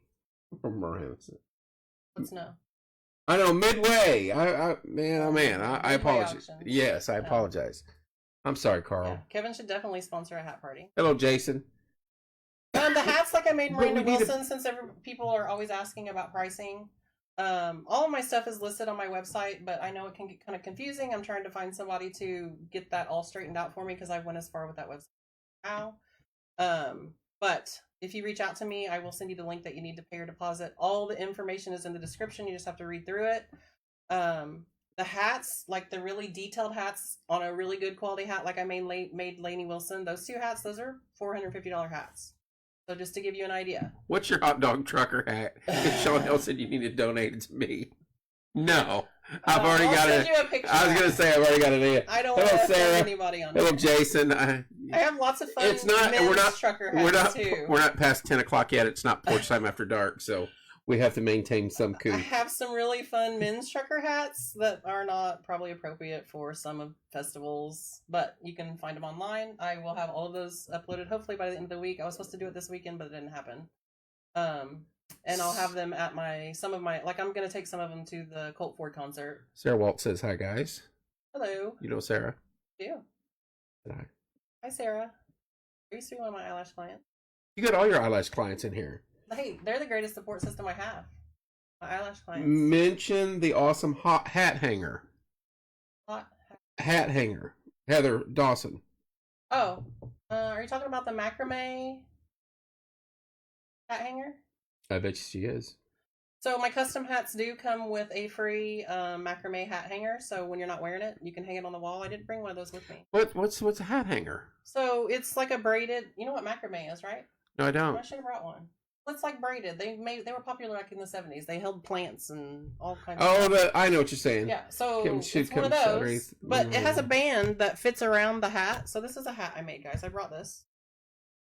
What's no? I know, Midway. I apologize. Auction. Yes, I apologize. I'm sorry, Carl. Yeah. Kevin should definitely sponsor a hat party. Hello, Jason. The hats, like I made Miranda Wilson, since people are always asking about pricing. All of my stuff is listed on my website, but I know it can get kind of confusing. I'm trying to find somebody to get that all straightened out for me because I went as far with that website now. But if you reach out to me, I will send you the link that you need to pay your deposit. All the information is in the description. You just have to read through it. The hats, like the really detailed hats on a really good quality hat, like I made Lainey Wilson, those 2 hats, those are $450 hats. So just to give you an idea. What's your hot dog trucker hat? If Sean Hill said you need to donate it to me. No. I've already got it. I was going to say I've already got it in. I don't want to send anybody on. Hello, Jason. I have lots of fun. It's not. We're not. Trucker hats too. We're not past 10 o'clock yet. It's not porch time after dark, so we have to maintain some cool. I have some really fun men's trucker hats that are not probably appropriate for some of festivals, but you can find them online. I will have all of those uploaded hopefully by the end of the week. I was supposed to do it this weekend, but it didn't happen. And I'll have them at I'm going to take some of them to the Colt Ford concert. Sarah Walt says, hi, guys. Hello. You know Sarah? Yeah. Hi. Hi, Sarah. Are you still one of my eyelash clients? You got all your eyelash clients in here. Hey, they're the greatest support system I have. My eyelash clients. Mention the awesome hot hat hanger. Hat hanger. Heather Dawson. Oh. Are you talking about the macrame hat hanger? I bet she is. So my custom hats do come with a free macrame hat hanger. So when you're not wearing it, you can hang it on the wall. I didn't bring one of those with me. What's a hat hanger? So it's like a braided. You know what macrame is, right? No, I I don't. should have brought one. It's like braided. They were popular like in the 70s. They held plants and all kinds of stuff. I know what you're saying. Yeah, so Should it's one of come those. Saturday. But it has a band that fits around the hat. So this is a hat I made, guys. I brought this.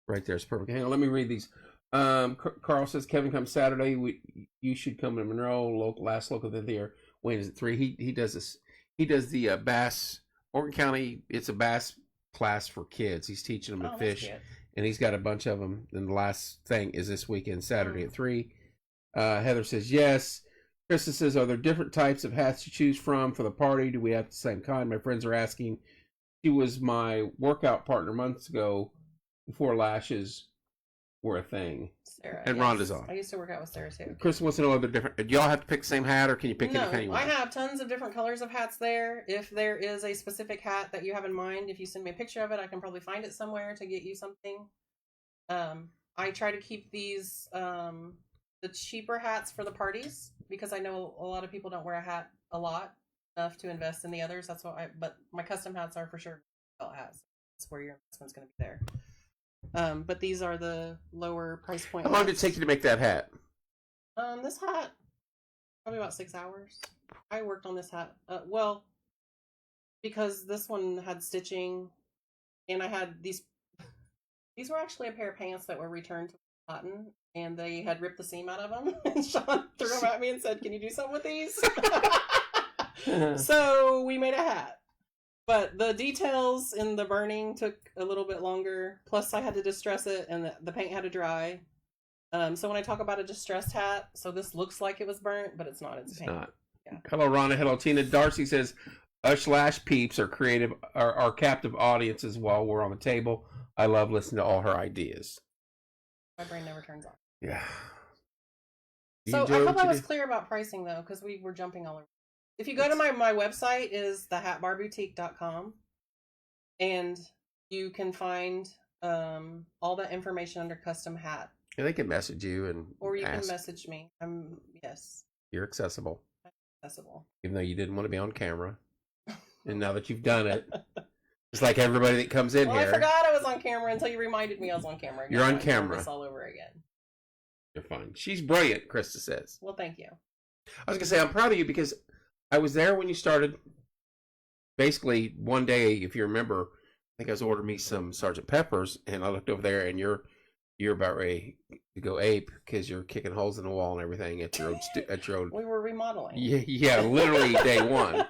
Right there, it's perfect. Hang on, let me read these. Carl says Kevin comes Saturday. You should come to Monroe. Last local event there. When is it 3? He does this. He does the bass. Oregon County. It's a bass class for kids. He's teaching them to fish, and he's got a bunch of them. And the last thing is this weekend, Saturday at 3. Heather says yes. Krista says, are there different types of hats to choose from for the party? Do we have the same kind? My friends are asking. She was my workout partner months ago before lashes were a thing. Sarah, and yes. Rhonda's on. I used to work out with Sarah too. Krista wants to know, are there different? Do y'all have to pick the same hat, or can you pick any kind you want? I have tons of different colors of hats there. If there is a specific hat that you have in mind, if you send me a picture of it, I can probably find it somewhere to get you something. I try to keep these the cheaper hats for the parties because I know a lot of people don't wear a hat a lot enough to invest in the others. That's what but my custom hats are for sure hats. That's where your investment's going to be there. But these are the lower price point. How long did it take you to make that hat? This hat, probably about 6 hours. I worked on this hat. Because this one had stitching, and I had these. These were actually a pair of pants that were returned to cotton, and they had ripped the seam out of them. And Sean threw them at me and said, "Can you do something with these?" So we made a hat. But the details in the burning took a little bit longer. Plus, I had to distress it, and the paint had to dry. So when I talk about a distressed hat, so this looks like it was burnt, but it's not. It's paint. Not. Yeah. Hello, Rhonda. Hello, Tina. Darcy says, "Ush peeps are creative, are captive audiences while we're on the table. I love listening to all her ideas." My brain never turns on. Yeah. So I hope I was clear about pricing, though, because we were jumping all over. If you go to my website, is thehatbarboutique.com, and you can find all that information under custom hat. Yeah, they can message you or you ask. can message me. Yes. You're accessible. I'm accessible. Even though you didn't want to be on camera, and now that you've done it, it's like everybody that comes in here. I forgot I was on camera until you reminded me I was on camera. You're on camera. This all over again. You're fine. She's brilliant, Krista says. Well, thank you. I was gonna say I'm proud of you because I was there when you started. Basically, one day, if you remember, I think I was ordering me some Sergeant Peppers, and I looked over there, and you're about ready to go ape because you're kicking holes in the wall and everything at your old. We were remodeling. Yeah, literally day one,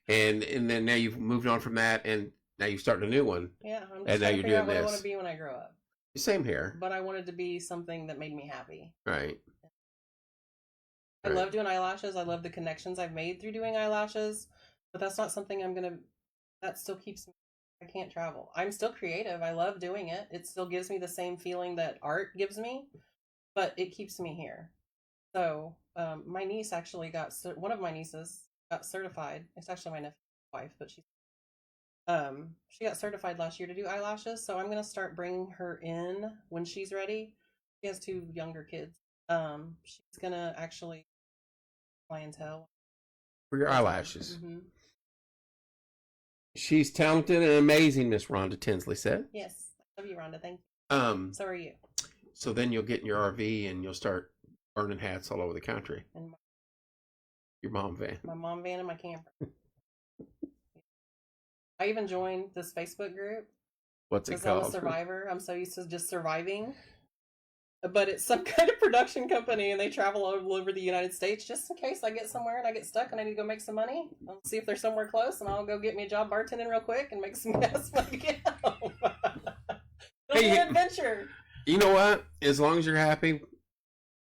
and then now you've moved on from that, and now you've started a new one. Yeah, I'm and just now trying to you're figure out doing what I this. want to be when I grow up. Same here. But I wanted to be something that made me happy. Right. I love doing eyelashes. I love the connections I've made through doing eyelashes. But that's not something that still keeps me. I can't travel. I'm still creative. I love doing it. It still gives me the same feeling that art gives me, but it keeps me here. So my niece actually one of my nieces got certified. It's actually my nephew's wife, but she got certified last year to do eyelashes. So I'm going to start bringing her in when she's ready. She has 2 younger kids. She's going to actually clientele For your eyelashes. Mm-hmm. She's talented and amazing, Miss Rhonda Tinsley said. Yes. I love you, Rhonda. Thank you. So are you. So then you'll get in your RV and you'll start burning hats all over the country. And your mom van. My mom van and my camper. I even joined this Facebook group. What's it called? I'm a survivor. I'm so used to just surviving. But it's some kind of production company, and they travel all over the United States just in case I get somewhere and I get stuck and I need to go make some money. I'll see if they're somewhere close, and I'll go get me a job bartending real quick and make some gas money to get home. It'll be an adventure. You know what? As long as you're happy,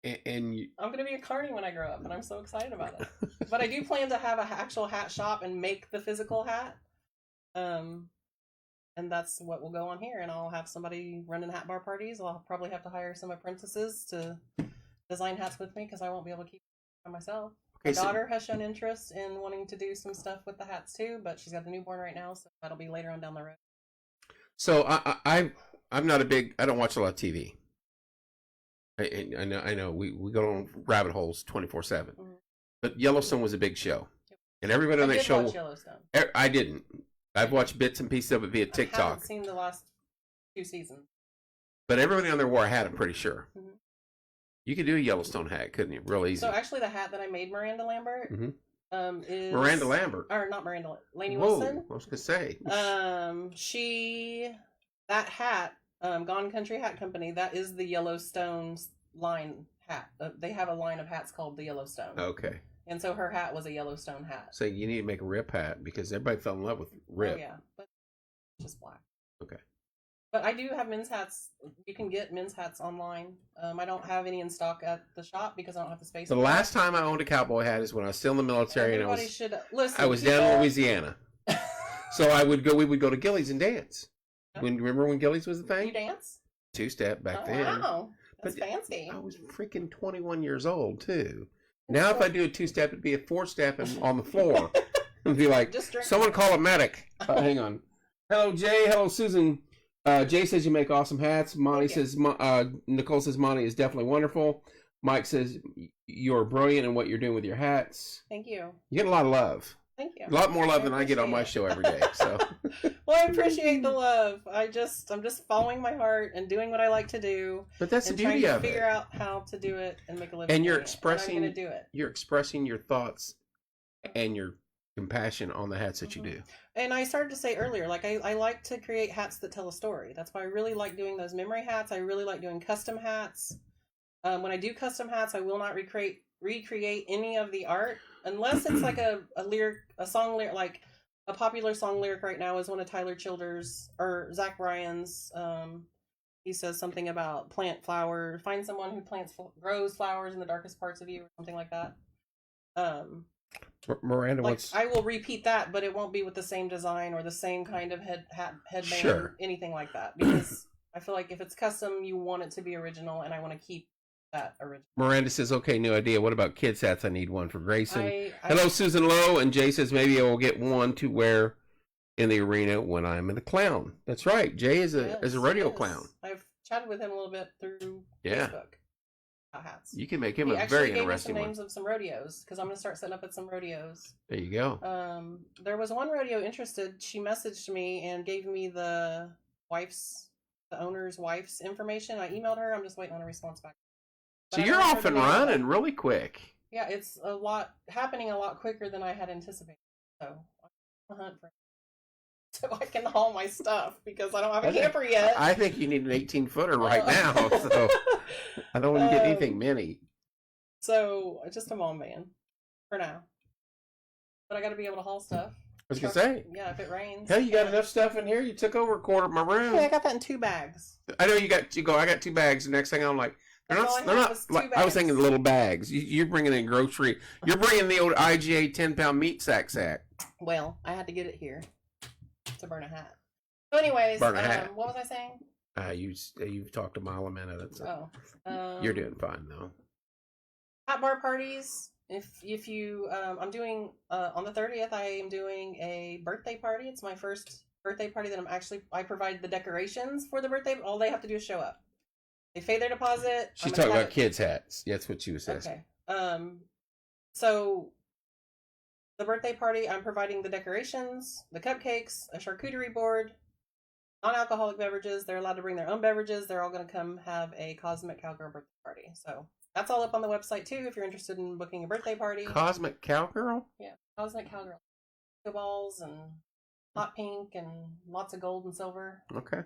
and you... I'm going to be a carny when I grow up, and I'm so excited about it. But I do plan to have an actual hat shop and make the physical hat. And that's what will go on here. And I'll have somebody running hat bar parties. I'll probably have to hire some apprentices to design hats with me because I won't be able to keep it by myself. My daughter has shown interest in wanting to do some stuff with the hats too, but she's got a newborn right now, so that'll be later on down the road. So I'm not I don't watch a lot of TV. I know. We go on rabbit holes 24/7. Mhm. But Yellowstone was a big show, and everybody on I that did show. watch Yellowstone. I didn't. I've watched bits and pieces of it via I TikTok. haven't seen the last 2 seasons. But everybody on there wore a hat. I'm pretty sure. Mhm. You could do a Yellowstone hat, couldn't you? Real easy. So actually, the hat that I made Miranda Lambert is Miranda Lambert, or not Miranda, Lainey whoa! Wilson. I was gonna say. That hat, Gone Country Hat Company, that is the Yellowstone's line hat. They have a line of hats called the Yellowstone. Okay. And so her hat was a Yellowstone hat. So you need to make a Rip hat because everybody fell in love with Rip. Oh yeah, but just black. Okay. But I do have men's hats. You can get men's hats online. I don't have any in stock at the shop because I don't have the space. The last time I owned a cowboy hat is when I was still in the military, Everybody and should listen. I was down in Louisiana. So we would go to Gillies and dance. Remember when Gillies was the thing? You dance? 2-step back then. Wow, that's But fancy. I was freaking 21 years old too. Now if I do a 2-step, it'd be a 4-step and on the floor. It'd be like, someone call a medic. Hang on. Hello, Jay. Hello, Susan. Jay says you make awesome hats. Monty says, Nicole says Monty is definitely wonderful. Mike says you're brilliant in what you're doing with your hats. Thank you. You get a lot of love. Thank you. A lot more love than I get on my show every day. So. Well, I appreciate the love. I'm just following my heart and doing what I like to do. But that's the beauty trying of to it. figure out how to do it and make a living. And you're doing it. And expressing. I'm going to do it. You're expressing your thoughts and your compassion on the hats that you do. And I started to say earlier, like I like to create hats that tell a story. That's why I really like doing those memory hats. I really like doing custom hats. When I do custom hats, I will not recreate any of the art unless it's like a song lyric, like a popular song lyric right now is one of Tyler Childers or Zach Bryan's. He says something about plant flowers, find someone who grows flowers in the darkest parts of you, or something like that. Miranda like wants. I will repeat that, but it won't be with the same design or the same kind of headband, Sure. anything like that. Because I feel like if it's custom, you want it to be original, and I want to keep that original. Miranda says, "Okay, new idea. What about kids' hats? I need one for Grayson." Hello, I Susan Lowe, and Jay says maybe I will get one to wear in the arena when I'm in the clown. That's right. Jay is a rodeo clown. I've chatted with him a little bit through Yeah. Facebook. Hats. You can make him He a very actually gave me interesting some one. names of some rodeos because I'm going to start setting up at some rodeos. There you go. There was one rodeo interested. She messaged me and gave me the owner's wife's information. I emailed her. I'm just waiting on a response back. So you're off and running really quick. Yeah, it's happening a lot quicker than I had anticipated. So I'm hunt for so I can haul my stuff because I don't have a camper yet. I think you need an 18-footer right now. So I don't want to get anything mini. So just a mom van for now. But I got to be able to haul stuff. I was going to say. Yeah, if it rains. Hell, you got enough stuff in here? You took over a quarter of my room. Yeah, I got that in 2 bags. I know I got 2 bags. The next thing I'm like, they're not like, I was thinking little bags. You're bringing in grocery. You're bringing the old IGA 10-pound meat sack. Well, I had to get it here to burn a hat. So anyways, Burn a hat. What was I saying? You've talked a mile a minute. So Oh. You're doing fine, though. Hat bar parties. If you, I'm doing, on the 30th, I am doing a birthday party. It's my first birthday party that I provide the decorations for the birthday. All they have to do is show up. They pay their deposit. She's talking about kids' hats. That's what she was saying. Okay. So the birthday party, I'm providing the decorations, the cupcakes, a charcuterie board, non-alcoholic beverages. They're allowed to bring their own beverages. They're all going to come have a Cosmic Cowgirl birthday party. So that's all up on the website too if you're interested in booking a birthday party. Cosmic Cowgirl? Yeah, Cosmic Cowgirl. Balls and hot pink and lots of gold and silver. Okay.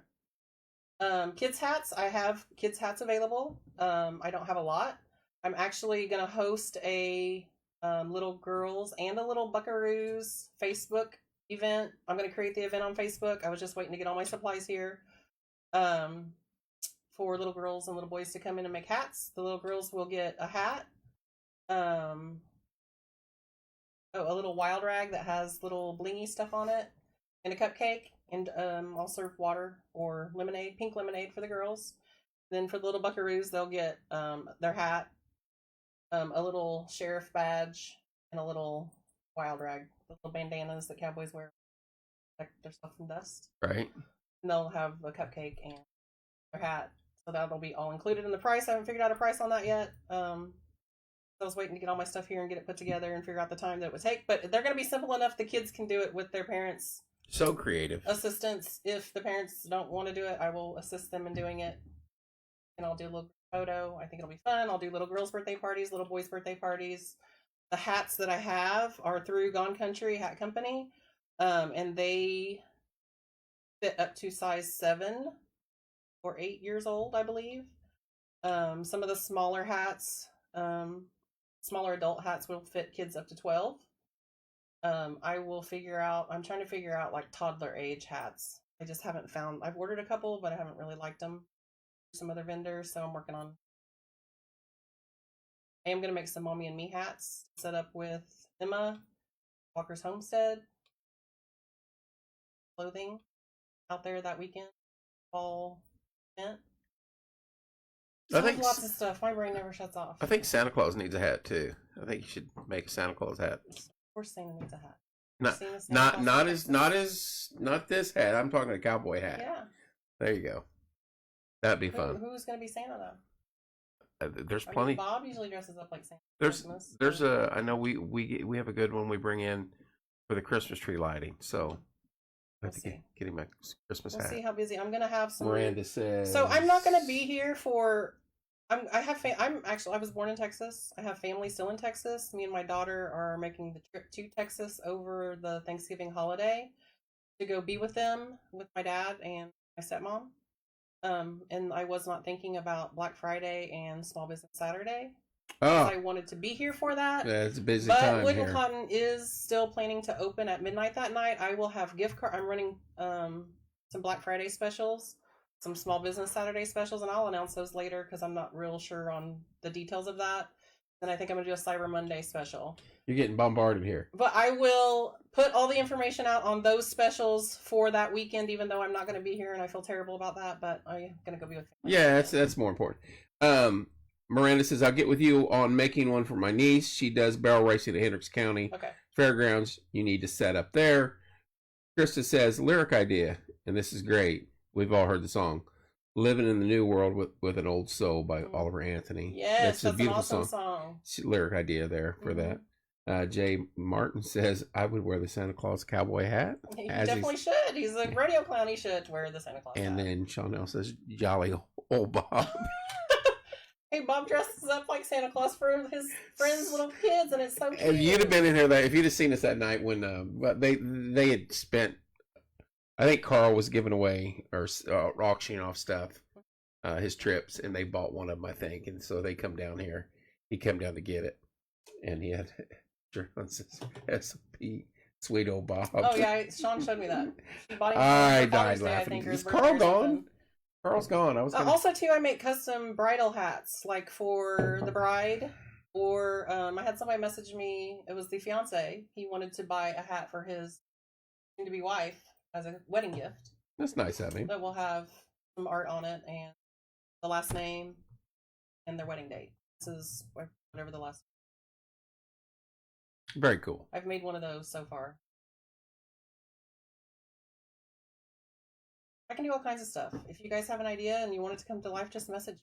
Kids hats. I have kids hats available. I don't have a lot. I'm actually going to host a little girls and a little buckaroos Facebook event. I'm going to create the event on Facebook. I was just waiting to get all my supplies here. For little girls and little boys to come in and make hats. The little girls will get a hat. A little wild rag that has little blingy stuff on it. And a cupcake. And I'll serve water or lemonade, pink lemonade for the girls. Then for the little buckaroos, they'll get their hat, a little sheriff badge, and a little wild rag, the little bandanas that cowboys wear, protect their stuff from dust. Right. And they'll have a cupcake and their hat. So that'll be all included in the price. I haven't figured out a price on that yet. I was waiting to get all my stuff here and get it put together and figure out the time that it would take. But they're going to be simple enough the kids can do it with their parents. So creative. Assistance. If the parents don't want to do it, I will assist them in doing it. And I'll do a little photo. I think it'll be fun. I'll do little girls' birthday parties, little boys' birthday parties. The hats that I have are through Gone Country Hat Company. And they fit up to size 7 or 8 years old, I believe. Some of the smaller hats, smaller adult hats will fit kids up to 12. I'm trying to figure out like toddler age hats. I just haven't found, I've ordered a couple, but I haven't really liked them. Some other vendors, so I'm working on. I am going to make some Mommy and Me hats, set up with Emma, Walker's Homestead, clothing out there that weekend, fall event. I think lots of stuff. My brain never shuts off. I think Santa Claus needs a hat too. I think you should make a Santa Claus hat. Of course, Santa needs a hat. Not this hat. I'm talking a cowboy hat. Yeah. There you go. That'd be fun. Who's going to be Santa though? There's plenty. Bob usually dresses up like Santa. There's a. I know we have a good one we bring in for the Christmas tree lighting. So I have to get him a Christmas hat. We'll see how busy I'm going to have. Miranda says. So I'm not going to be here for. I was born in Texas. I have family still in Texas. Me and my daughter are making the trip to Texas over the Thanksgiving holiday to go be with them, with my dad and my stepmom. And I was not thinking about Black Friday and Small Business Saturday. I wanted to be here for that. Yeah, it's a busy time. But Wood and Cotton is still planning to open at midnight that night. I will have gift card. I'm running some Black Friday specials, some Small Business Saturday specials, and I'll announce those later because I'm not real sure on the details of that. And I think I'm going to do a Cyber Monday special. You're getting bombarded here. But I will put all the information out on those specials for that weekend, even though I'm not going to be here and I feel terrible about that. But I'm going to go be with family. Yeah, that's more important. Miranda says, I'll get with you on making one for my niece. She does barrel racing at Hendricks County Fairgrounds. You need to set up there. Krista says, lyric idea, and this is great. We've all heard the song. Living in the New World with an Old Soul by Oliver Anthony. Yes, that's a beautiful awesome song. Lyric idea there for that. Jay Martin says, I would wear the Santa Claus cowboy hat. He definitely should. He's a rodeo clown. He should wear the Santa Claus hat. And then Chanel says, jolly old Bob. Hey, Bob dresses up like Santa Claus for his friends' little kids, and it's so cute. If you'd have been in here, if you'd have seen us that night when they had spent, I think Carl was giving away or auctioning off stuff, his trips, and they bought one of them, I think, and so they come down here. He came down to get it, and he had S.P. Sweet old Bob. Oh yeah, Sean showed me that. I died laughing. Is Carl gone? Carl's gone. Also too, I make custom bridal hats, like for the bride. Or I had somebody message me. It was the fiance. He wanted to buy a hat for his soon-to-be wife as a wedding gift. That's nice of him. That will have some art on it and the last name and their wedding date. This is whatever the last. Very cool. I've made one of those so far. I can do all kinds of stuff. If you guys have an idea and you want it to come to life, just message.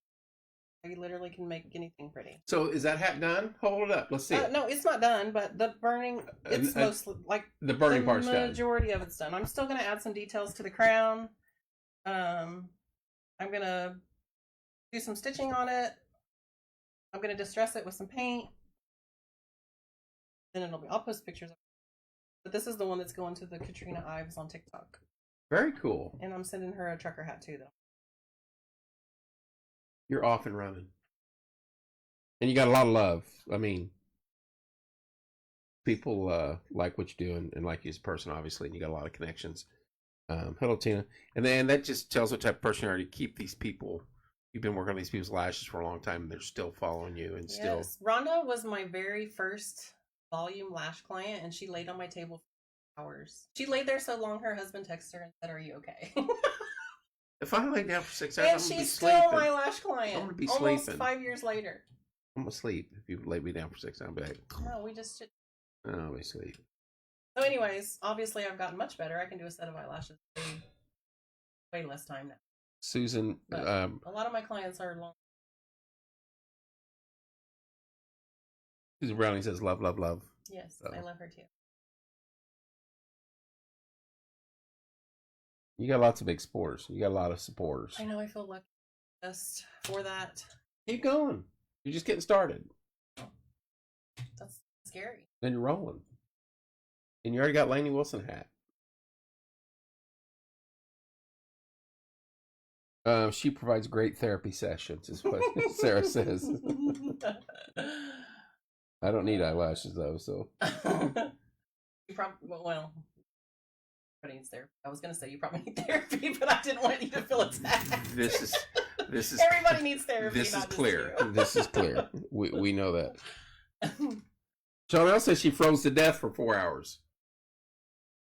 I literally can make anything pretty. So is that hat done? Hold it up. Let's see. No, it's not done, but the burning, it's mostly like the burning part's done. The majority of it's done. I'm still going to add some details to the crown. I'm going to do some stitching on it. I'm going to distress it with some paint. Then I'll post pictures of it. But this is the one that's going to the Katrina Ives on TikTok. Very cool. And I'm sending her a trucker hat too, though. You're off and running. And you got a lot of love. I mean, people like what you do and like you as a person, obviously, and you got a lot of connections. Hello, Tina. And then that just tells what type of person you are to keep these people. You've been working on these people's lashes for a long time, and they're still following you and still. Yes. Rhonda was my very first volume lash client, and she laid on my table for hours. She laid there so long, her husband texted her and said, "Are you okay?" If I lay down for 6 hours, and she's still my lash client. I'm gonna be almost sleeping. 5 years later. I'm gonna sleep if you lay me down for 6 hours. I'll be like, no, we just should. Oh, we sleep. So, anyways, obviously, I've gotten much better. I can do a set of eyelashes in way less time now. Susan, But a lot of my clients are long. Susan Browning says love, love, love. Yes, So. I love her too. You got lots of big supporters. You got a lot of supporters. I know. I feel lucky just for that. Keep going. You're just getting started. That's scary. Then you're rolling. And you already got Lainey Wilson hat. She provides great therapy sessions, is what Sarah says. I don't need eyelashes though, so. You probably well. Everybody needs therapy. I was gonna say you probably need therapy, but I didn't want you to feel attacked. This is everybody needs therapy. This is not just clear. you. This is clear. We know that. Chanel says she froze to death for 4 hours.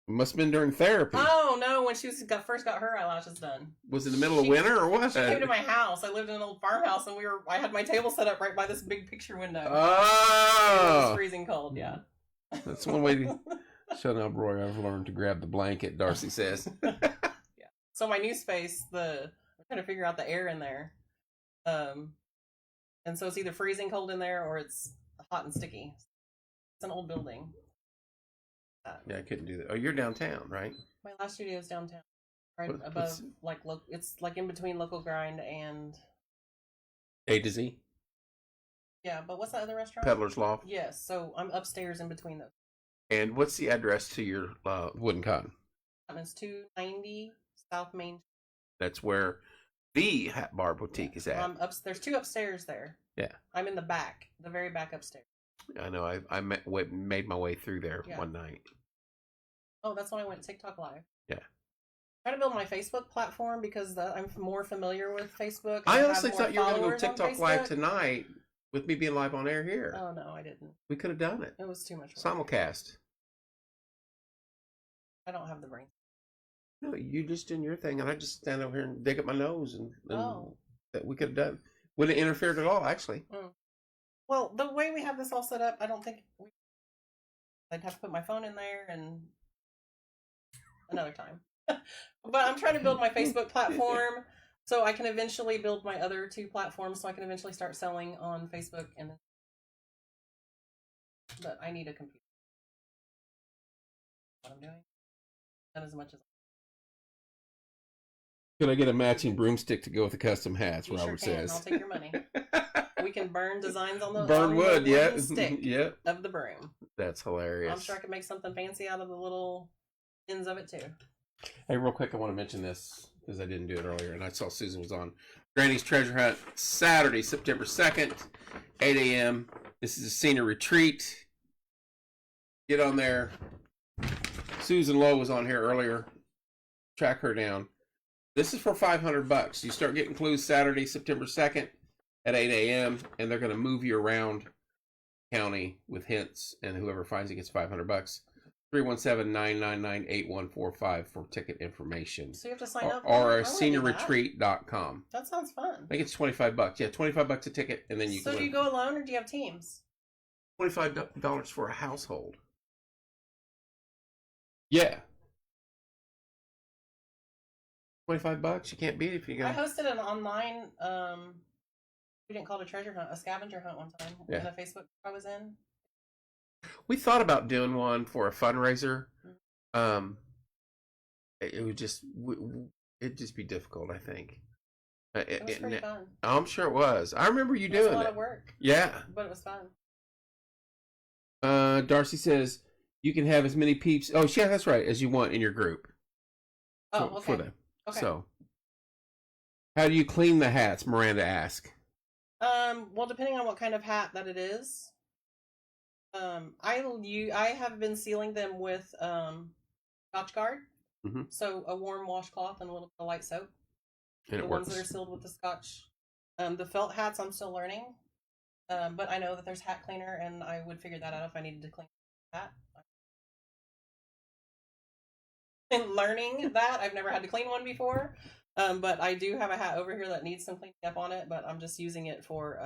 It must have been during therapy. Oh no! When she first got her eyelashes done. Was it in the middle of winter or what? She came to my house. I lived in an old farmhouse, and I had my table set up right by this big picture window. Oh, it was freezing cold. Yeah. That's one way to. Chanel Broy, I've learned to grab the blanket. Darcy says. Yeah. So my new space, I'm trying to figure out the air in there, and so it's either freezing cold in there or it's hot and sticky. It's an old building. Yeah, I couldn't do that. Oh, you're downtown, right? My last studio is downtown, right above, it's like in between Local Grind and A to Z. Yeah, but what's that other restaurant? Peddler's Loft. Yes, so I'm upstairs in between those. And what's the address to your Wooden Cotton? It's 290 South Main. That's where the Hat Bar Boutique is at. There's two upstairs there. Yeah. I'm in the back, the very back upstairs. I know. I made my way through there one night. Oh, that's when I went TikTok Live. Yeah. I'm trying to build my Facebook platform because I'm more familiar with Facebook. I honestly thought you were going to go TikTok Live tonight with me being live on air here. Oh, no, I didn't. We could have done it. It was too much work. Simulcast. I don't have the brain. No, you just doing your thing, and I just stand over here and dig up my nose, and that we could have done. Wouldn't have interfered at all, actually. Well, the way we have this all set up, I don't think I'd have to put my phone in there and another time. But I'm trying to build my Facebook platform so I can eventually build my other two platforms so I can eventually start selling on Facebook. But I need a computer. What I'm doing. Not as much as. Could I get a matching broomstick to go with the custom hats? You Robert sure can. says. I'll take your money. We can burn designs on the burn wood, yeah, stick yep. of the broom. That's hilarious. I'm sure I could make something fancy out of the little ends of it too. Hey, real quick, I want to mention this because I didn't do it earlier, and I saw Susan was on. Granny's Treasure Hunt, Saturday, September 2nd, 8 a.m. This is a senior retreat. Get on there. Susan Lowe was on here earlier. Track her down. This is for $500. You start getting clues Saturday, September 2nd at 8 a.m., and they're going to move you around county with hints, and whoever finds it gets $500. 317-999-8145 for ticket information. So you have to sign up? Or seniorretreat.com. That sounds fun. I think it's $25. Yeah, $25 a ticket, and then you So do you go alone, or do you have teams? $25 for a household. Yeah. $25. You can't beat it if you go. I hosted an online, we didn't call it a treasure hunt, a scavenger hunt one time in a Facebook I was in. We thought about doing one for a fundraiser. It would just it'd just be difficult, I think. It was pretty fun. I'm sure it was. I remember you doing it. It was a lot of work. Yeah. But it was fun. Darcy says you can have as many peeps. Oh, yeah, that's right, as you want in your group. Oh, okay. For them. Okay. So, how do you clean the hats? Miranda asked. Well, depending on what kind of hat that it is. I have been sealing them with Scotch Guard. Mm-hmm. So a warm washcloth and a little bit of light soap. And the ones that are sealed with the Scotch. The felt hats I'm still learning. But I know that there's hat cleaner, and I would figure that out if I needed to clean the hat. In learning that, I've never had to clean one before. But I do have a hat over here that needs some cleaning up on it, but I'm just using it for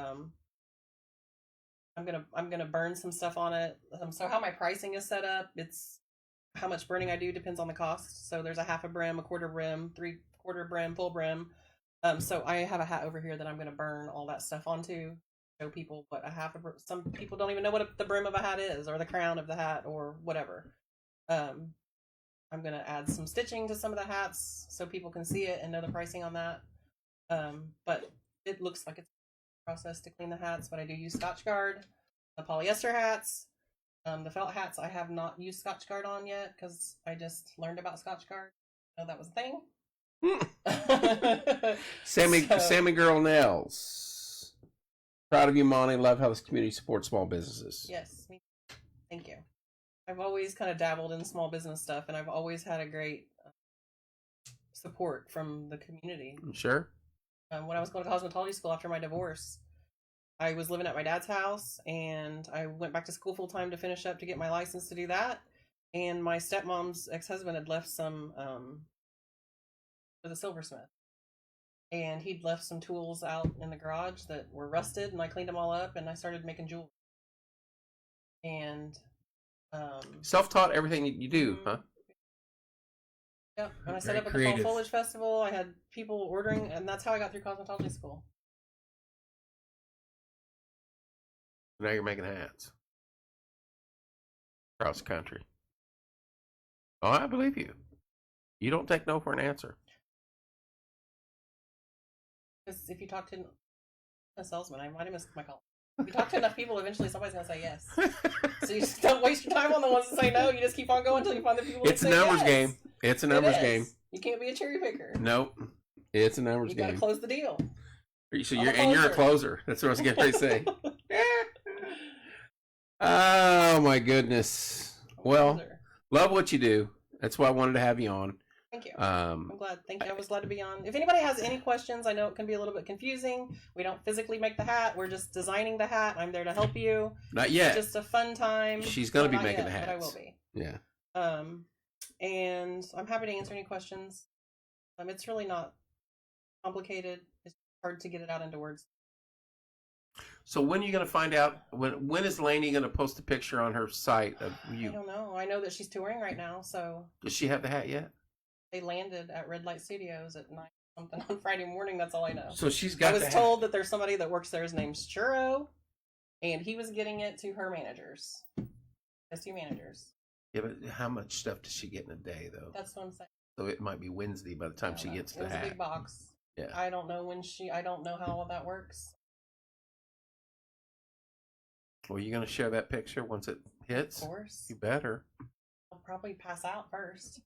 I'm gonna burn some stuff on it. So how my pricing is set up, it's how much burning I do depends on the cost. So there's a half a brim, a quarter brim, 3/4 brim, full brim. So I have a hat over here that I'm going to burn all that stuff onto, show people what a half of. Some people don't even know what the brim of a hat is, or the crown of the hat, or whatever. I'm going to add some stitching to some of the hats so people can see it and know the pricing on that. But it looks like it's a process to clean the hats, but I do use Scotchgard. The polyester hats, the felt hats, I have not used Scotchgard on yet because I just learned about Scotchgard. I know that was a thing. Sammy Girl Nails. Proud of you, Monnie. Love how this community supports small businesses. Yes, me too. Thank you. I've always kind of dabbled in small business stuff, and I've always had a great support from the community. Sure. When I was going to cosmetology school after my divorce, I was living at my dad's house, and I went back to school full time to finish up to get my license to do that. And my stepmom's ex-husband had left some for the silversmith, and he'd left some tools out in the garage that were rusted, and I cleaned them all up, and I started making jewelry. And self-taught everything you do, huh? Yep. And I set up at the Fall Foliage Festival. I had people ordering, and that's how I got through cosmetology school. Now you're making hats across the country. Oh, I believe you. You don't take no for an answer. Because if you talk to a salesman, I might have missed my call. If you talk to enough people, eventually somebody's going to say yes. So you just don't waste your time on the ones that say no. You just keep on going until you find the people that say yes. It's a numbers game. It's a numbers game. You can't be a cherry picker. Nope. It's a numbers game. You got to close the deal. So you're a closer. That's what I was going to say. Oh, my goodness. Well, love what you do. That's why I wanted to have you on. Thank you. I'm glad. Thank you. I was glad to be on. If anybody has any questions, I know it can be a little bit confusing. We don't physically make the hat. We're just designing the hat. I'm there to help you. Not yet. It's just a fun time. She's going to be making the hats. But I will be. Yeah. And I'm happy to answer any questions. It's really not complicated. It's hard to get it out into words. So when are you going to find out? When is Lainey going to post a picture on her site of you? I don't know. I know that she's touring right now, so. Does she have the hat yet? They landed at Red Light Studios at 9 something on Friday morning. That's all I know. So she's got. I was told that there's somebody that works there. His name's Churro, and he was getting it to her managers, his two managers. Yeah, but how much stuff does she get in a day, though? That's what I'm saying. So it might be Wednesday by the time she gets the hat. It was a big box. Yeah. I don't know I don't know how all that works. Well, you going to share that picture once it hits? Of course. You better. I'll probably pass out first.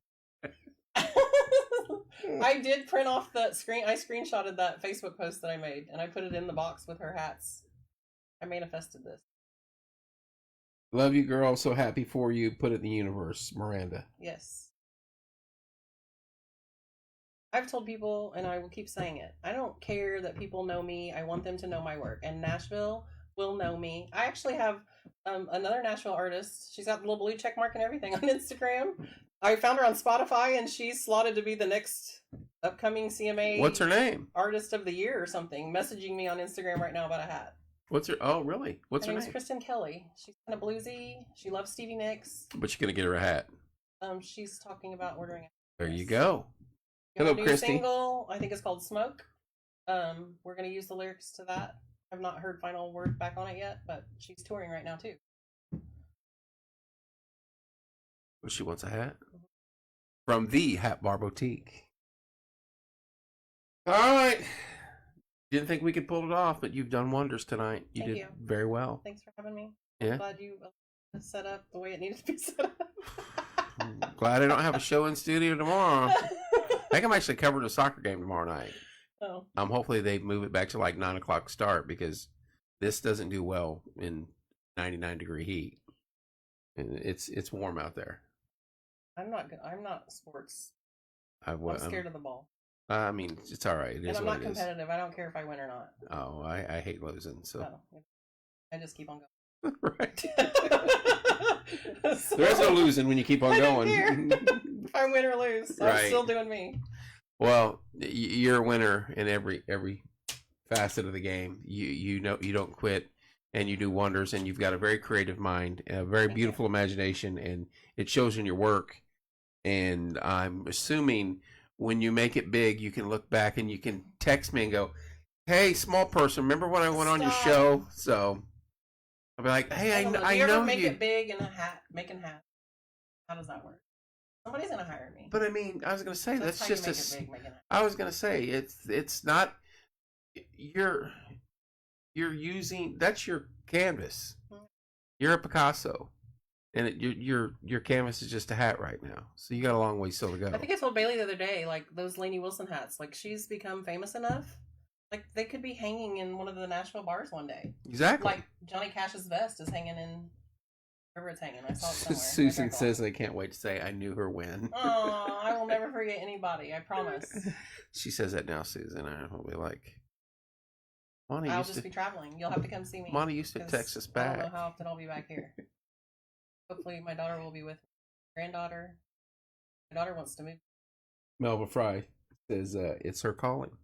I did print off the screen. I screenshotted that Facebook post that I made, and I put it in the box with her hats. I manifested this. Love you, girl. So happy for you. Put it in the universe, Miranda. Yes. I've told people, and I will keep saying it, I don't care that people know me. I want them to know my work. And Nashville will know me. I actually have another Nashville artist. She's got the little blue check mark and everything on Instagram. I found her on Spotify, and she's slotted to be the next upcoming CMA. What's her name? Artist of the Year or something. Messaging me on Instagram right now about a hat. What's her? Oh, really? What's her name? Her name's Kristen Kelly. She's kind of bluesy. She loves Stevie Nicks. But you're gonna get her a hat. She's talking about ordering it. There you go. Hello, Christy. Single, I think it's called Smoke. We're gonna use the lyrics to that. I've not heard final word back on it yet, but she's touring right now too. Well, she wants a hat from the Hat Bar Boutique. All right. Didn't think we could pull it off, but you've done wonders tonight. You did very well. Thanks for having me. Yeah. I'm glad you set up the way it needed to be set up. I'm glad I don't have a show in studio tomorrow. I think I'm actually covering a soccer game tomorrow night. Oh. Hopefully they move it back to like 9 o'clock start because this doesn't do well in 99-degree heat. And it's warm out there. I'm not good. I'm not sports. I'm scared of the ball. I mean, it's all right. And I'm not competitive. I don't care if I win or not. Oh, I hate losing. So I just keep on going. Right. There's no losing when you keep on going. If I win or lose, I'm still doing me. Well, you're a winner in every facet of the game. You know you don't quit, and you do wonders. And you've got a very creative mind, a very beautiful imagination, and it shows in your work. And I'm assuming when you make it big, you can look back and you can tell text me and go, "Hey, small person, remember when I went on your Stop. show?" So I'll be like, "Hey, I Do know you ever make you." it big in a hat? Making hats. How does that work? Somebody's gonna hire me. But I mean, I was gonna say that's how just you make it big. Making it. I was gonna say it's not you're using that's your canvas. Mhm. You're a Picasso, and your canvas is just a hat right now. So you got a long way still to go. I think I told Bailey the other day, like those Lainey Wilson hats. Like she's become famous enough. Like they could be hanging in one of the Nashville bars one day. Exactly. Like Johnny Cash's vest is hanging in wherever it's hanging. I saw it somewhere. Susan says they can't wait to say I knew her when. Oh, I will never forget anybody. I promise. She says that now, Susan. I'll be like, Monnie I'll used just to be traveling. You'll have to come see me. Monnie used to text us I don't back. know how often I'll be back here. Hopefully, my daughter will be with me. Granddaughter. My daughter wants to move. Melba Fry says it's her calling.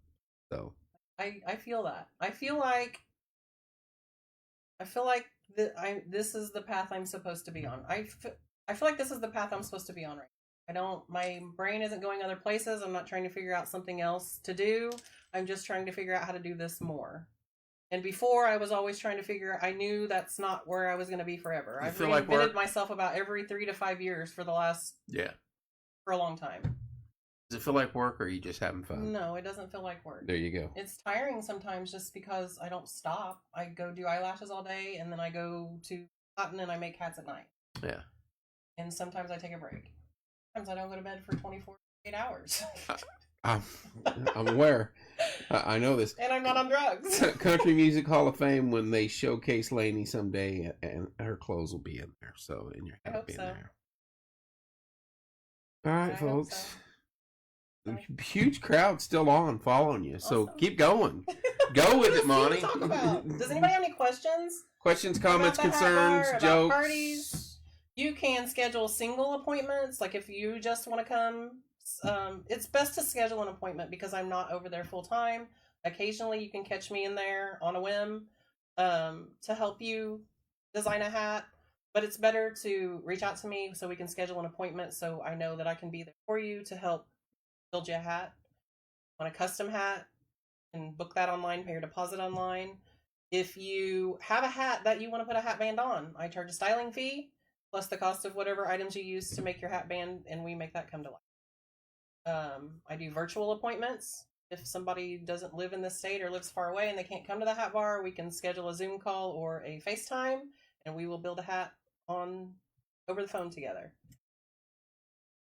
So I feel that. I feel like this is the path I'm supposed to be on. I feel like this is the path I'm supposed to be on right now. I don't. My brain isn't going other places. I'm not trying to figure out something else to do. I'm just trying to figure out how to do this more. And before, I was always trying to figure. I knew that's not where I was going to be forever. I've reinvented myself about every 3 to 5 years for a long time. Does it feel like work, or are you just having fun? No, it doesn't feel like work. There you go. It's tiring sometimes just because I don't stop. I go do eyelashes all day, and then I go to cotton and I make hats at night. Yeah. And sometimes I take a break. Sometimes I don't go to bed for 8 hours. I'm aware. I know this. And I'm not on drugs. Country Music Hall of Fame, when they showcase Lainey someday, and her clothes will be in there. So, and your hat will be in there. All right, folks. Huge crowd still on following you, so awesome. Keep going. Go with it, Monnie. Does anybody have any questions? Questions, comments, concerns, jokes? Parties? You can schedule single appointments. Like if you just want to come, it's best to schedule an appointment because I'm not over there full time. Occasionally, you can catch me in there on a whim to help you design a hat. But it's better to reach out to me so we can schedule an appointment so I know that I can be there for you to help build you a hat. On a custom hat, and book that online, pay your deposit online. If you have a hat that you want to put a hat band on, I charge a styling fee plus the cost of whatever items you use to make your hat band, and we make that come to life. I do virtual appointments. If somebody doesn't live in this state or lives far away and they can't come to the hat bar, we can schedule a Zoom call or a FaceTime, and we will build a hat on over the phone together.